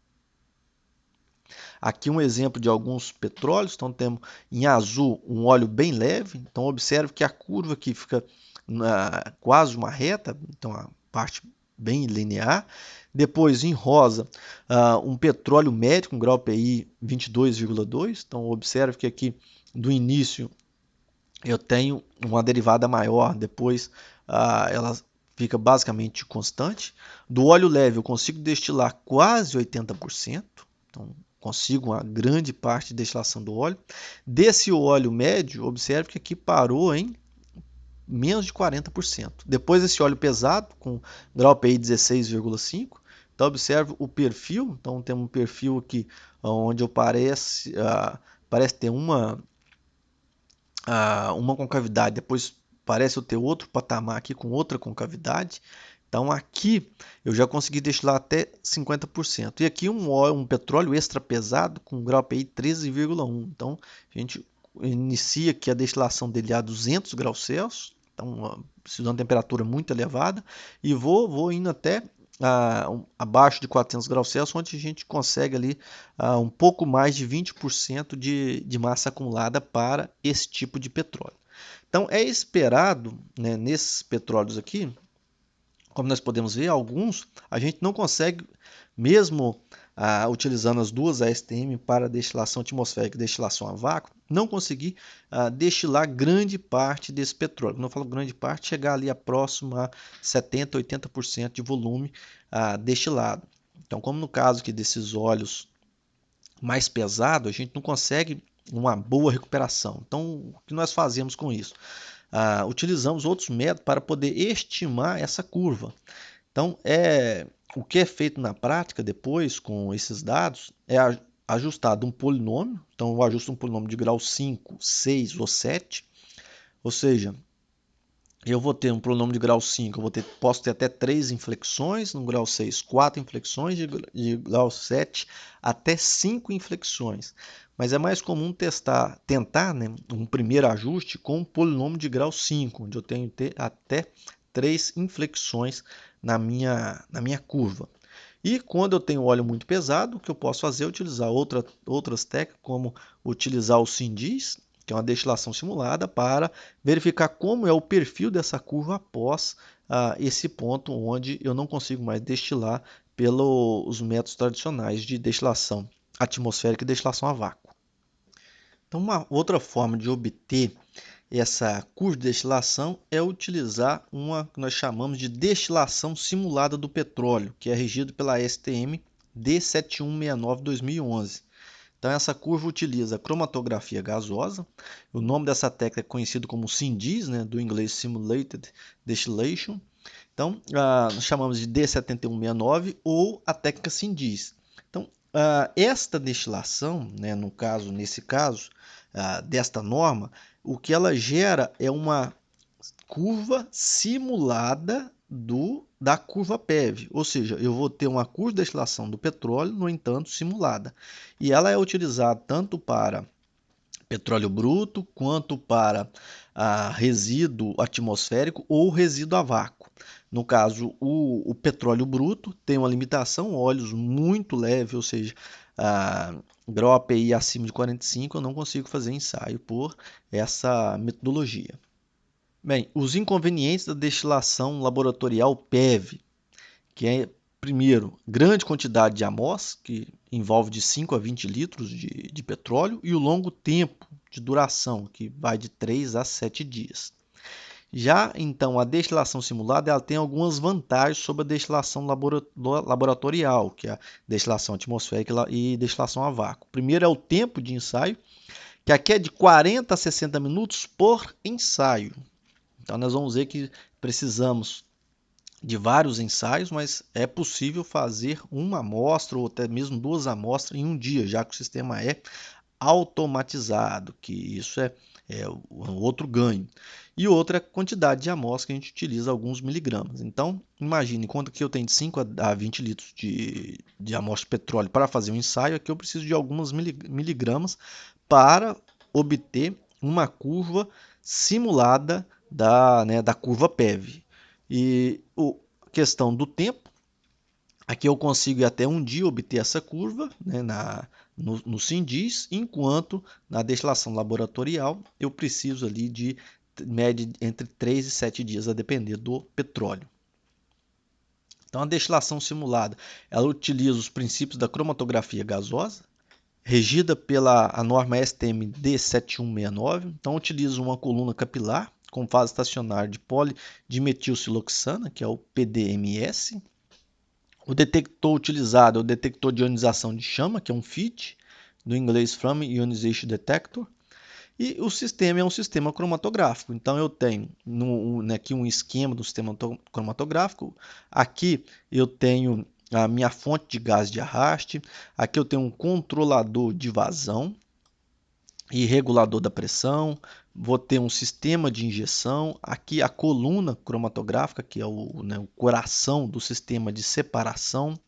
Aqui um exemplo de alguns petróleos. Então temos em azul um óleo bem leve. Então observe que a curva aqui fica quase uma reta, então a parte bem linear. Depois, em rosa, um petróleo médio com grau PI 22,2. Então, observe que aqui do início eu tenho uma derivada maior, depois ela fica basicamente constante. Do óleo leve eu consigo destilar quase 80%, então consigo uma grande parte de destilação do óleo. Desse óleo médio, observe que aqui parou em menos de 40%. Depois esse óleo pesado, com grau PI 16,5. Então observe o perfil, então temos um perfil aqui onde eu parece ter uma concavidade, depois parece eu ter outro patamar aqui com outra concavidade. Então aqui eu já consegui destilar até 50%. E aqui um petróleo extra pesado com grau PI 13,1. Então a gente inicia aqui a destilação dele a 200 graus Celsius. Então precisa de uma temperatura muito elevada. E vou indo até abaixo de 400 graus Celsius, onde a gente consegue ali um pouco mais de 20% de massa acumulada para esse tipo de petróleo. Então é esperado, né, nesses petróleos aqui, como nós podemos ver, alguns a gente não consegue, mesmo utilizando as duas ASTM para destilação atmosférica e destilação a vácuo, não conseguir destilar grande parte desse petróleo. Quando eu falo grande parte, chegar ali a próximo a 70%, 80% de volume destilado. Então, como no caso aqui desses óleos mais pesados, a gente não consegue uma boa recuperação. Então, o que nós fazemos com isso? Utilizamos outros métodos para poder estimar essa curva. Então, o que é feito na prática depois com esses dados é ajustado um polinômio. Então, eu ajusto um polinômio de grau 5, 6 ou 7. Ou seja, eu vou ter um polinômio de grau 5, posso ter até 3 inflexões, no grau 6, 4 inflexões, de grau 7 até 5 inflexões. Mas é mais comum tentar, né, um primeiro ajuste com um polinômio de grau 5, onde eu tenho até 3 inflexões na minha curva. E quando eu tenho óleo muito pesado, o que eu posso fazer é utilizar outras técnicas, como utilizar o SINDIS, que é uma destilação simulada, para verificar como é o perfil dessa curva após esse ponto onde eu não consigo mais destilar pelos métodos tradicionais de destilação atmosférica e destilação a vácuo. Então, uma outra forma de obter essa curva de destilação é utilizar uma que nós chamamos de destilação simulada do petróleo, que é regido pela STM D7169-2011. Então, essa curva utiliza cromatografia gasosa. O nome dessa técnica é conhecido como SINDIS, né, do inglês Simulated Distillation. Então, nós chamamos de D7169 ou a técnica SINDIS. Então, esta destilação, né, nesse caso, desta norma, o que ela gera é uma curva simulada da curva PEV, ou seja, eu vou ter uma curva de destilação do petróleo, no entanto, simulada. E ela é utilizada tanto para petróleo bruto, quanto para resíduo atmosférico ou resíduo a vácuo. No caso, o petróleo bruto tem uma limitação, óleos muito leve, ou seja, grau API acima de 45, eu não consigo fazer ensaio por essa metodologia. Bem, os inconvenientes da destilação laboratorial PEV, que é, primeiro, grande quantidade de amostras, que envolve de 5 a 20 litros de petróleo, e o longo tempo de duração, que vai de 3 a 7 dias. Já, então, a destilação simulada ela tem algumas vantagens sobre a destilação laboratorial, que é a destilação atmosférica e destilação a vácuo. Primeiro é o tempo de ensaio, que aqui é de 40 a 60 minutos por ensaio. Então, nós vamos ver que precisamos de vários ensaios, mas é possível fazer uma amostra ou até mesmo 2 amostras em um dia, já que o sistema é automatizado, que isso é um outro ganho. E outra quantidade de amostras que a gente utiliza alguns miligramas. Então, imagine, enquanto que eu tenho de 5 a 20 litros de amostra de petróleo para fazer um ensaio, aqui eu preciso de alguns miligramas para obter uma curva simulada da curva PEV. E a questão do tempo, aqui eu consigo ir até um dia obter essa curva, né, no SINDIS, enquanto na destilação laboratorial eu preciso ali de mede entre 3 e 7 dias, a depender do petróleo. Então, a destilação simulada, ela utiliza os princípios da cromatografia gasosa, regida pela a norma STM D7169. Então, utiliza uma coluna capilar com fase estacionária de polidimetilsiloxana, que é o PDMS. O detector utilizado é o detector de ionização de chama, que é um FID, do inglês Flame Ionization Detector. E o sistema é um sistema cromatográfico. Então, eu tenho aqui um esquema do sistema cromatográfico. Aqui eu tenho a minha fonte de gás de arraste. Aqui eu tenho um controlador de vazão e regulador da pressão. Vou ter um sistema de injeção. Aqui a coluna cromatográfica, que é o coração do sistema de separação.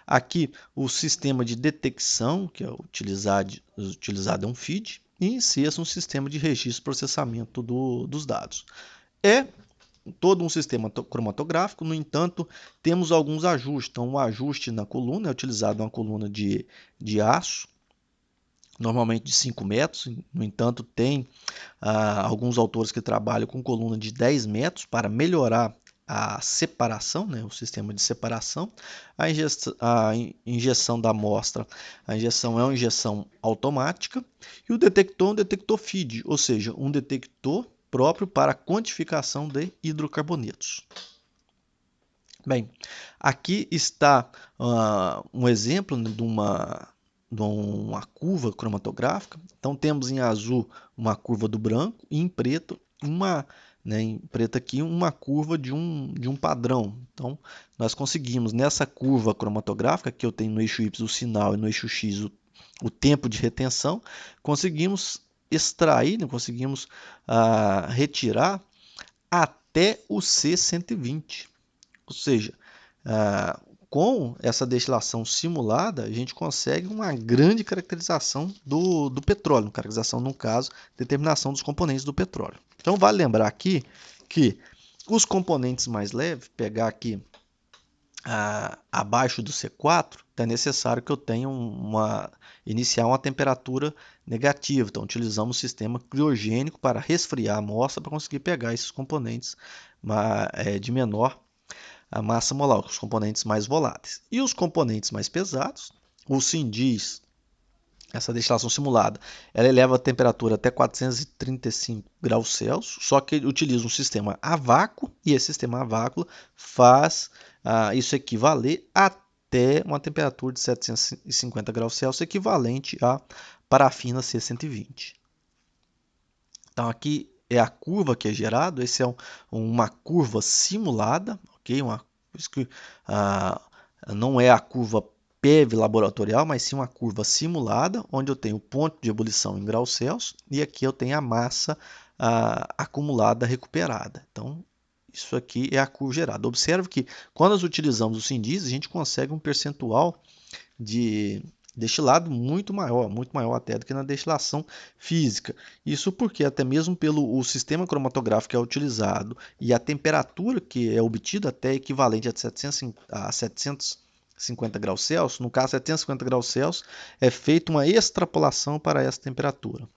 Aqui o sistema de detecção, que é utilizado é um FID. E em sexto, um sistema de registro e processamento dos dados. É todo um sistema cromatográfico, no entanto, temos alguns ajustes. Então, o ajuste na coluna é utilizado uma coluna de aço, normalmente de 5 metros. No entanto, tem alguns autores que trabalham com coluna de 10 metros para melhorar a separação, né, o sistema de separação. A injeção da amostra, a injeção é uma injeção automática. E o detector é um detector FID, ou seja, um detector próprio para quantificação de hidrocarbonetos. Bem, aqui está um exemplo, né, de uma curva cromatográfica. Então, temos em azul uma curva do branco e em preto aqui uma curva de um padrão. Então, nós conseguimos nessa curva cromatográfica, que eu tenho no eixo Y o sinal e no eixo X o tempo de retenção, conseguimos extrair, né, conseguimos retirar até o C120. Ou seja, com essa destilação simulada, a gente consegue uma grande caracterização do petróleo. Caracterização, no caso, determinação dos componentes do petróleo. Então, vale lembrar aqui que os componentes mais leves, pegar aqui abaixo do C4, é necessário que eu tenha iniciar uma temperatura negativa. Então, utilizamos o sistema criogênico para resfriar a amostra para conseguir pegar esses componentes de menor a massa molar, os componentes mais voláteis. E os componentes mais pesados, o SINDIS, essa destilação simulada, ela eleva a temperatura até 435 graus Celsius, só que utiliza um sistema a vácuo, e esse sistema a vácuo faz isso equivaler até uma temperatura de 750 graus Celsius, equivalente à parafina C120. Então, aqui é a curva que é gerada, essa é uma curva simulada, ok? Não é a curva PEV laboratorial, mas sim uma curva simulada, onde eu tenho o ponto de ebulição em graus Celsius e aqui eu tenho a massa acumulada recuperada. Então, isso aqui é a curva gerada. Observe que quando nós utilizamos o SINDIS, a gente consegue um percentual de destilado muito maior até do que na destilação física. Isso porque até mesmo pelo o sistema cromatográfico que é utilizado e a temperatura que é obtida até equivalente a 750 graus Celsius, no caso 750 graus Celsius, é feita uma extrapolação para essa temperatura.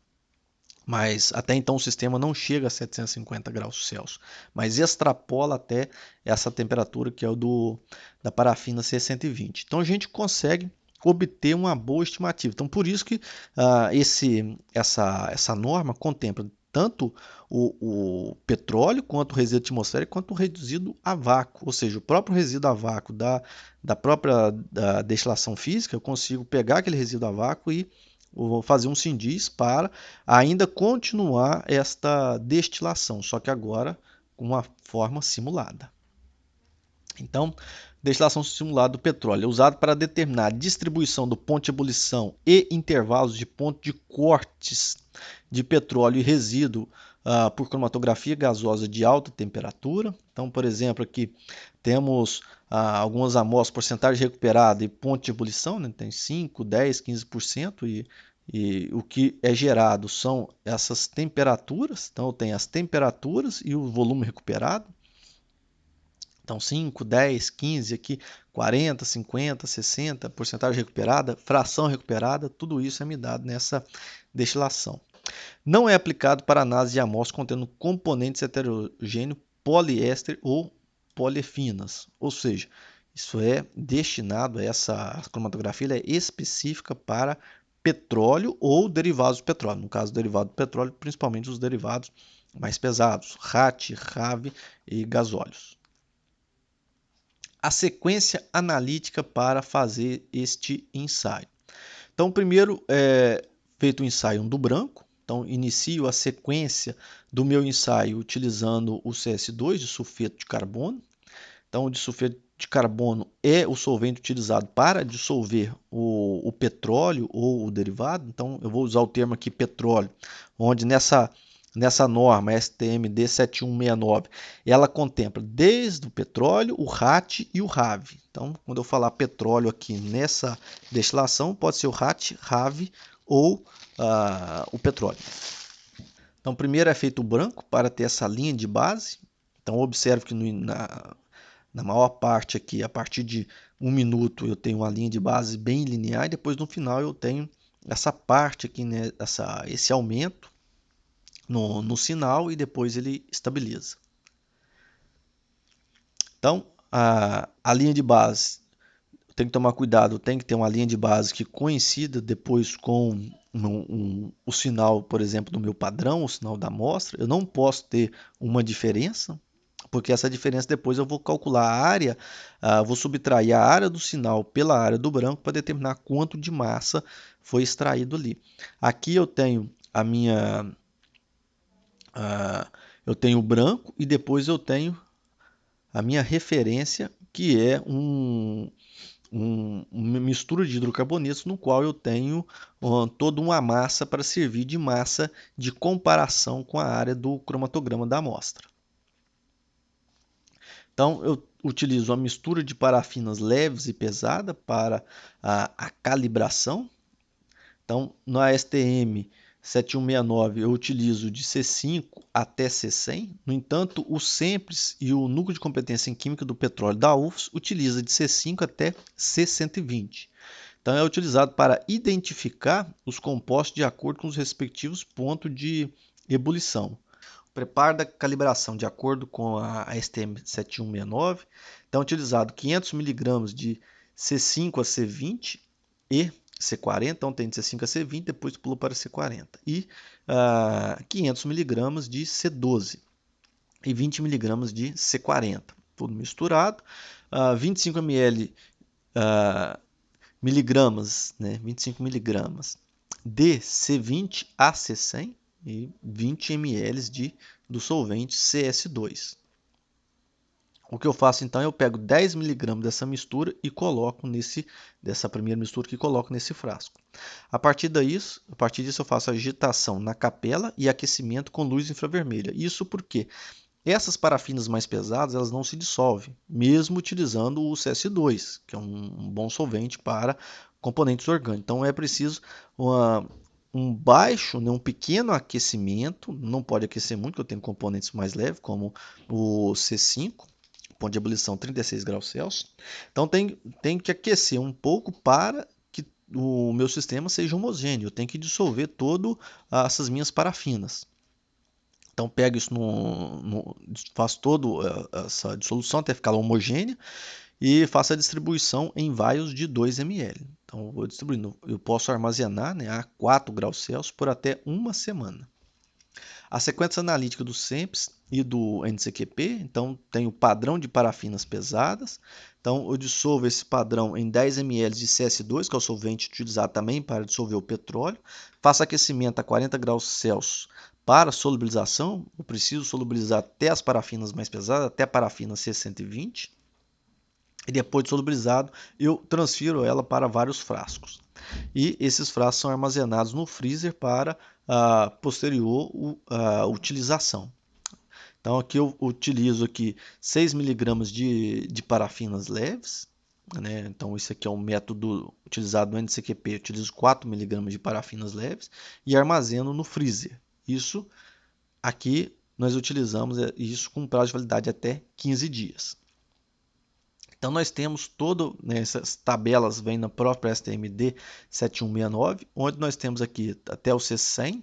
Mas até então o sistema não chega a 750 graus Celsius, mas extrapola até essa temperatura que é o da parafina C120. Então a gente consegue obter uma boa estimativa. Então por isso que essa norma contempla tanto o petróleo, quanto o resíduo atmosférico, quanto o resíduo a vácuo. Ou seja, o próprio resíduo a vácuo da própria destilação física, eu consigo pegar aquele resíduo a vácuo e vou fazer um SINDIS para ainda continuar esta destilação, só que agora com uma forma simulada. Então, destilação simulada do petróleo é usado para determinar a distribuição do ponto de ebulição e intervalos de ponto de cortes de petróleo e resíduo por cromatografia gasosa de alta temperatura. Então, por exemplo, aqui temos algumas amostras, porcentagem recuperada e ponto de ebulição, né? Tem 5, 10, 15%, e o que é gerado são essas temperaturas. Então, eu tenho as temperaturas e o volume recuperado. Então, 5, 10, 15, aqui 40, 50, 60, porcentagem recuperada, fração recuperada, tudo isso é me dado nessa destilação. Não é aplicado para análise de amostras contendo componentes heterogêneos, poliéster ou poliefinas, ou seja, isso é destinado a essa cromatografia, ela é específica para petróleo ou derivados do petróleo. No caso, derivado do petróleo, principalmente os derivados mais pesados, RAT, RAV e gasóleos. A sequência analítica para fazer este ensaio. Então, primeiro é feito o ensaio do branco. Então, inicio a sequência do meu ensaio utilizando o CS2 de sulfeto de carbono. Então, o disulfeto de carbono é o solvente utilizado para dissolver o petróleo ou o derivado. Então, eu vou usar o termo aqui petróleo, onde nessa norma STM D7169, ela contempla desde o petróleo, o RAT e o RAV. Então, quando eu falar petróleo aqui nessa destilação, pode ser o RAT, RAV ou o petróleo. Então, primeiro é feito o branco para ter essa linha de base. Então, observe que na maior parte aqui, a partir de 1 minuto, eu tenho uma linha de base bem linear e depois no final eu tenho essa parte aqui, né, esse aumento no sinal e depois ele estabiliza. Então, a linha de base, tem que tomar cuidado, tem que ter uma linha de base que coincida depois com o sinal, por exemplo, do meu padrão, o sinal da amostra. Eu não posso ter uma diferença, porque essa diferença depois eu vou calcular a área, vou subtrair a área do sinal pela área do branco para determinar quanto de massa foi extraído ali. Aqui eu tenho eu tenho o branco e depois eu tenho a minha referência, que é uma mistura de hidrocarbonetos, no qual eu tenho toda uma massa para servir de massa de comparação com a área do cromatograma da amostra. Então, eu utilizo a mistura de parafinas leves e pesada para a calibração. Então, na STM 7169 eu utilizo de C5 até C100. No entanto, o SEMPRES e o Núcleo de Competência em Química do Petróleo da UFS utiliza de C5 até C120. Então, é utilizado para identificar os compostos de acordo com os respectivos pontos de ebulição. O preparo da calibração de acordo com a STM 7169, então é utilizado 500 mg de C5 a C20 e C40, então tem de C5 a C20, depois pula para C40. E 500 mg de C12 e 20 mg de C40, tudo misturado. 25 ml, miligramas, né, 25 mg de C20 a C100 e 20 ml do solvente CS2. O que eu faço então, eu pego 10 mg dessa mistura e coloco dessa primeira mistura que coloco nesse frasco. A partir disso eu faço agitação na capela e aquecimento com luz infravermelha. Isso porque essas parafinas mais pesadas, elas não se dissolvem, mesmo utilizando o CS2, que é um bom solvente para componentes orgânicos. Então é preciso um baixo, né, um pequeno aquecimento, não pode aquecer muito, porque eu tenho componentes mais leves, como o C5, ponto de ebulição 36 graus Celsius. Então tem que aquecer um pouco para que o meu sistema seja homogêneo. Eu tenho que dissolver todas essas minhas parafinas. Então pego isso, faço toda essa dissolução até ficar homogênea e faço a distribuição em vaios de 2 ml. Então eu vou distribuindo. Eu posso armazenar, né, a 4 graus Celsius por até uma semana. A sequência analítica do SEMPRES e do NCQP, então tem o padrão de parafinas pesadas. Então eu dissolvo esse padrão em 10 ml de CS2, que é o solvente utilizado também para dissolver o petróleo. Faço aquecimento a 40 graus Celsius para solubilização. Eu preciso solubilizar até as parafinas mais pesadas, até a parafina C120. E depois de solubilizado, eu transfiro ela para vários frascos. E esses frascos são armazenados no freezer para a posterior utilização. Então aqui eu utilizo aqui 6 mg de parafinas leves, né? Então esse aqui é um método utilizado no NCQP, eu utilizo 4 mg de parafinas leves e armazeno no freezer. Isso aqui nós utilizamos isso com prazo de validade até 15 dias. Então nós temos né, essas tabelas vêm na própria STMD 7169, onde nós temos aqui até o C100,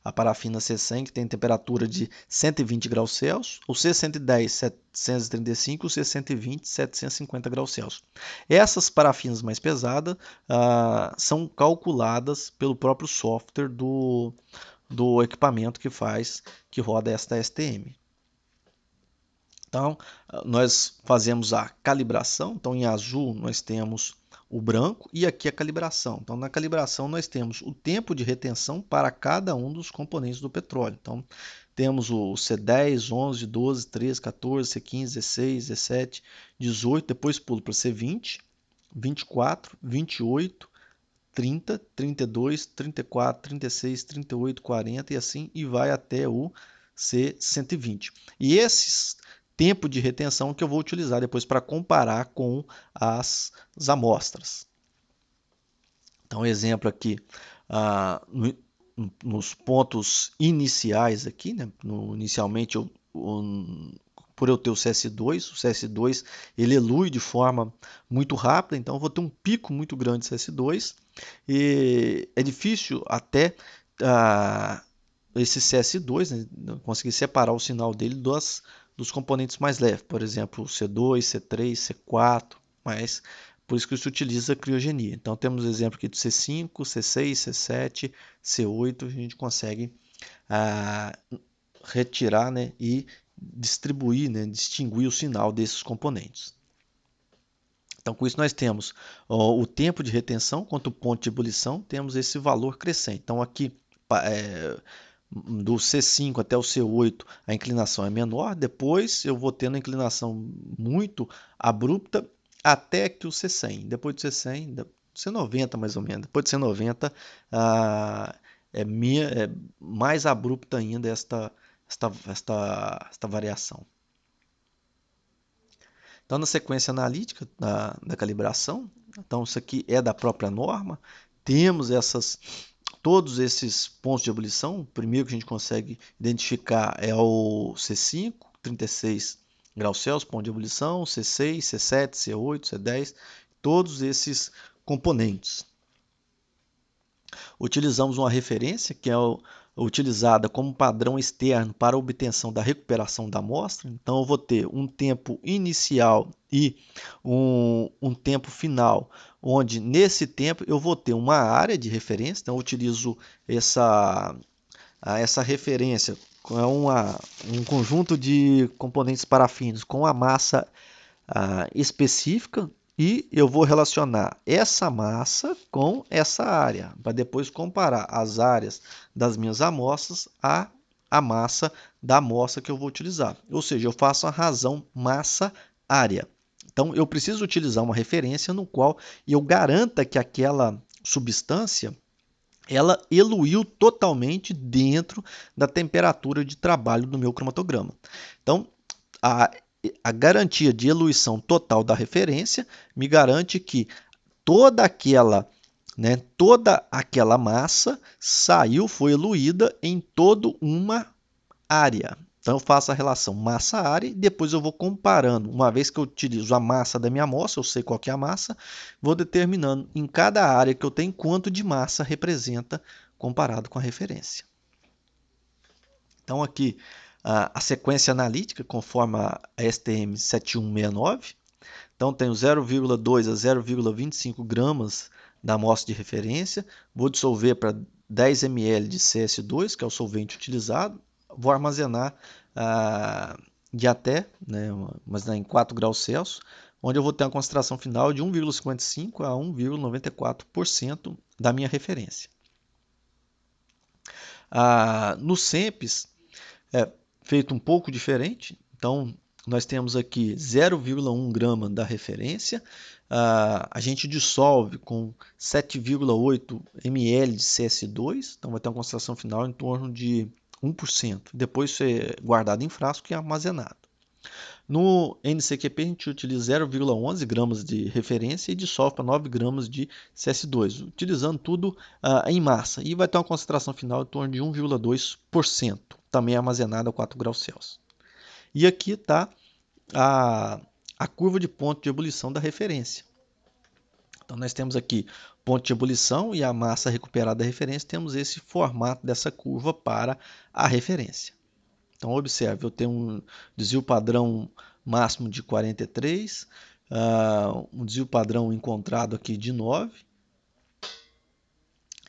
a parafina C100, que tem temperatura de 120 graus Celsius, o C110, 735, o C120, 750 graus Celsius. Essas parafinas mais pesadas são calculadas pelo próprio software do equipamento que roda esta STM. Então, nós fazemos a calibração. Então, em azul, nós temos o branco e aqui a calibração. Então, na calibração, nós temos o tempo de retenção para cada um dos componentes do petróleo. Então, temos o C10, 11, 12, 13, 14, C15, 16, 17, 18. Depois pulo para C20, 24, 28, 30, 32, 34, 36, 38, 40 e assim e vai até o C120. E esses tempo de retenção que eu vou utilizar depois para comparar com as amostras. Então, exemplo aqui, nos pontos iniciais aqui, né? Inicialmente, por eu ter o CS2 ele elui de forma muito rápida, então eu vou ter um pico muito grande de CS2 e é difícil até esse CS2, né, conseguir separar o sinal dele dos componentes mais leves, por exemplo, C2, C3, C4, mas por isso que se utiliza a criogenia. Então temos exemplo aqui do C5, C6, C7, C8, a gente consegue retirar, né, e distribuir, né, distinguir o sinal desses componentes. Então, com isso, nós temos o tempo de retenção quanto o ponto de ebulição, temos esse valor crescente. Então, aqui, do C5 até o C8, a inclinação é menor, depois eu vou tendo a inclinação muito abrupta até que o C100. Depois do C100, C90 mais ou menos, depois de C90, é mais abrupta ainda esta variação. Então, na sequência analítica da calibração, então isso aqui é da própria norma, temos todos esses pontos de ebulição. O primeiro que a gente consegue identificar é o C5, 36 graus Celsius, ponto de ebulição, C6, C7, C8, C10, todos esses componentes. Utilizamos uma referência que é utilizada como padrão externo para a obtenção da recuperação da amostra. Então, eu vou ter um tempo inicial e um tempo final, onde nesse tempo eu vou ter uma área de referência. Então, eu utilizo essa referência com um conjunto de componentes parafinos com a massa específica, e eu vou relacionar essa massa com essa área, para depois comparar as áreas das minhas amostras à massa da amostra que eu vou utilizar. Ou seja, eu faço a razão massa-área. Então, eu preciso utilizar uma referência no qual eu garanta que aquela substância ela eluiu totalmente dentro da temperatura de trabalho do meu cromatograma. Então, a garantia de eluição total da referência me garante que toda aquela massa foi eluída em toda uma área. Então eu faço a relação massa-área e depois eu vou comparando. Uma vez que eu utilizo a massa da minha amostra, eu sei qual que é a massa, vou determinando em cada área que eu tenho quanto de massa representa comparado com a referência. Então aqui a sequência analítica conforme a STM 7169. Então tenho 0,2 a 0,25 gramas da amostra de referência. Vou dissolver para 10 ml de CS2, que é o solvente utilizado. Vou armazenar armazenar em 4 graus Celsius, onde eu vou ter uma concentração final de 1,55 a 1,94% da minha referência. No SEMPES é feito um pouco diferente. Então, nós temos aqui 0,1 grama da referência. A gente dissolve com 7,8 ml de CS2. Então, vai ter uma concentração final em torno de 1%. Depois ser guardado em frasco e armazenado. No NCQP, a gente utiliza 0,11 gramas de referência e dissolve para 9 gramas de CS2, utilizando tudo em massa. E vai ter uma concentração final em torno de 1,2%, também armazenada a 4 graus Celsius. E aqui está a curva de ponto de ebulição da referência. Então, nós temos aqui ponto de ebulição e a massa recuperada da referência, temos esse formato dessa curva para a referência. Então, observe, eu tenho um desvio padrão máximo de 43, um desvio padrão encontrado aqui de 9,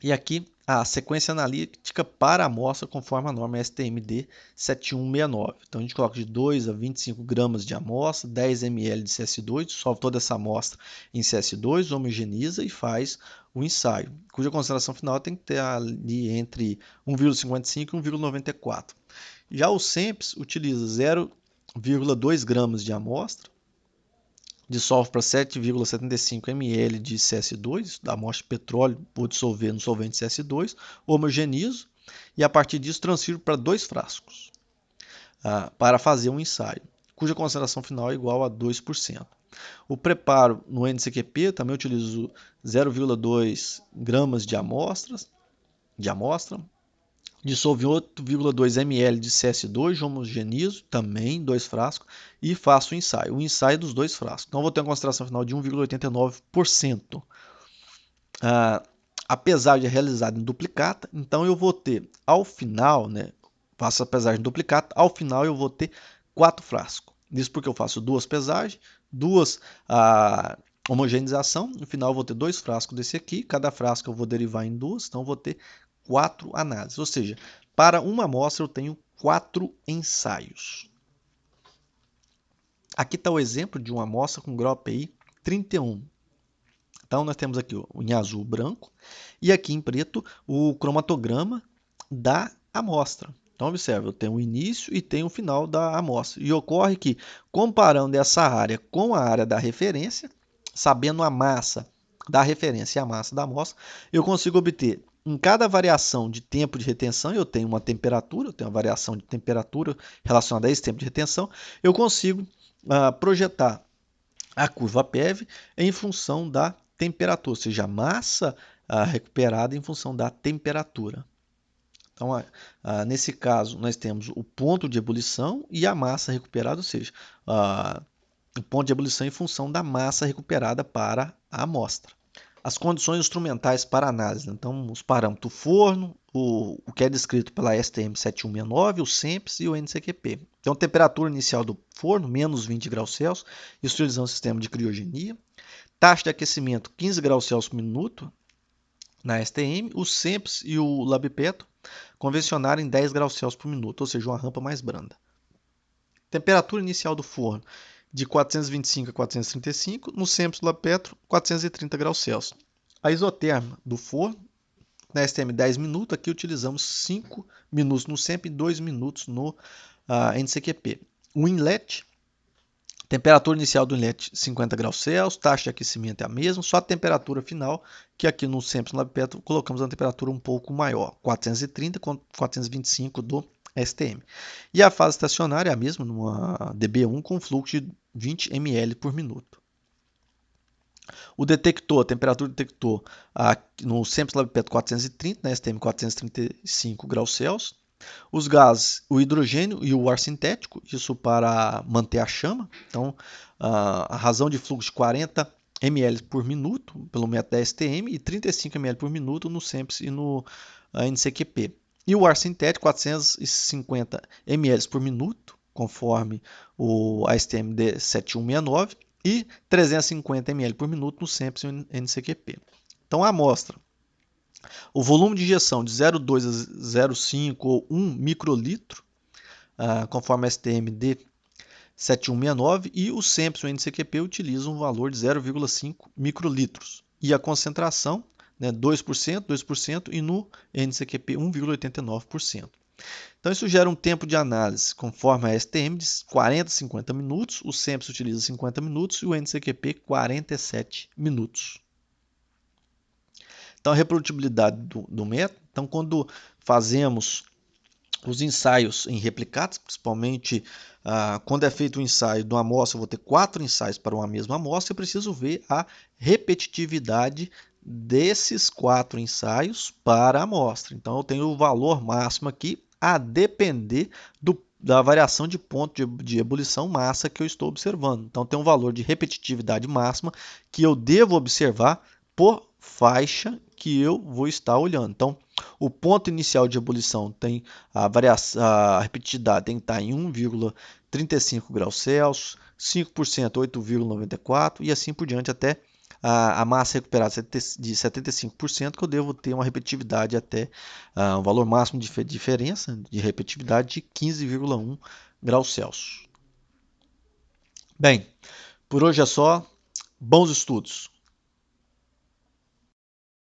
e aqui a sequência analítica para a amostra conforme a norma STM-D 7169. Então, a gente coloca de 2 a 25 gramas de amostra, 10 ml de CS2, dissolve toda essa amostra em CS2, homogeneiza e faz o ensaio, cuja concentração final tem que ter ali entre 1,55 e 1,94. Já o SEMPS utiliza 0,2 gramas de amostra, dissolve para 7,75 ml de CS2, da amostra de petróleo, vou dissolver no solvente CS2, homogenizo e a partir disso transfiro para 2 frascos para fazer um ensaio, cuja concentração final é igual a 2%. O preparo no NCQP também utilizo 0,2 gramas de amostra, dissolvo em 8,2 ml de CS2, homogenizo também 2 frascos e faço o ensaio dos 2 frascos. Então, vou ter uma concentração final de 1,89%. Apesar de realizado em duplicata, então eu vou ter ao final, faço a pesagem duplicata, ao final eu vou ter 4 frascos. Isso porque eu faço 2 pesagens, 2 homogeneização, no final eu vou ter 2 frascos desse aqui, cada frasco eu vou derivar em 2, então eu vou ter 4 análises, ou seja, para uma amostra eu tenho 4 ensaios. Aqui está o exemplo de uma amostra com grau API 31. Então, nós temos aqui em azul branco e aqui em preto o cromatograma da amostra. Então, observe, eu tenho o início e tenho o final da amostra. E ocorre que, comparando essa área com a área da referência, sabendo a massa da referência e a massa da amostra, eu consigo obter, em cada variação de tempo de retenção, eu tenho uma temperatura, eu tenho uma variação de temperatura relacionada a esse tempo de retenção, eu consigo projetar a curva PEV em função da temperatura, ou seja, a massa recuperada em função da temperatura. Então, nesse caso, nós temos o ponto de ebulição e a massa recuperada, ou seja, o ponto de ebulição em função da massa recuperada para a amostra. As condições instrumentais para análise, então os parâmetros forno, o que é descrito pela STM 7169, o SEMPS e o NCQP. Então, temperatura inicial do forno, menos 20 graus Celsius, isso utilizando o sistema de criogenia. Taxa de aquecimento, 15 graus Celsius por minuto na STM. O SEMPS e o LabPetro convencionaram em 10 graus Celsius por minuto, ou seja, uma rampa mais branda. Temperatura inicial do forno, de 425 a 435, no SEMPS do LabPetro, 430 graus Celsius. A isotérmica do forno, na STM 10 minutos, aqui utilizamos 5 minutos no SEMP e 2 minutos no NCQP. O inlet, temperatura inicial do inlet 50 graus Celsius, taxa de aquecimento é a mesma, só a temperatura final, que aqui no SEMPS no LabPetro colocamos uma temperatura um pouco maior, 430 com 425 do STM. E a fase estacionária é a mesma, numa DB1 com fluxo de 20 ml por minuto. O detector, a temperatura do detector no SEMPS LabPetro 430, na STM 435 graus Celsius. Os gases, o hidrogênio e o ar sintético, isso para manter a chama. Então, a razão de fluxo de 40 ml por minuto pelo método da STM e 35 ml por minuto no SEMPS e no NCQP. E o ar sintético, 450 ml por minuto, conforme o STM 7169, e 350 ml por minuto no SEMPS e no NCQP. Então, a amostra, o volume de injeção de 0,2 a 0,5 ou 1 microlitro, conforme a STM-D 7169, e o SEMPS e o NCQP utilizam um valor de 0,5 microlitros. E a concentração, 2%, 2%, e no NCQP 1,89%. Então, isso gera um tempo de análise, conforme a STM, de 40 a 50 minutos, o SEMPS utiliza 50 minutos e o NCQP 47 minutos. Então, a reprodutibilidade do método, então, quando fazemos os ensaios em replicados, principalmente quando é feito o ensaio de uma amostra, eu vou ter 4 ensaios para uma mesma amostra, eu preciso ver a repetitividade desses 4 ensaios para a amostra. Então, eu tenho o valor máximo aqui a depender da variação de ponto de ebulição massa que eu estou observando. Então, tem um valor de repetitividade máxima que eu devo observar por faixa que eu vou estar olhando. Então, o ponto inicial de ebulição tem a repetitividade tem que estar em 1,35 graus Celsius, 5% 8,94 e assim por diante até a massa recuperada de 75%, que eu devo ter uma repetitividade até um valor máximo de diferença de repetitividade de 15,1 graus Celsius. Bem, por hoje é só. Bons estudos!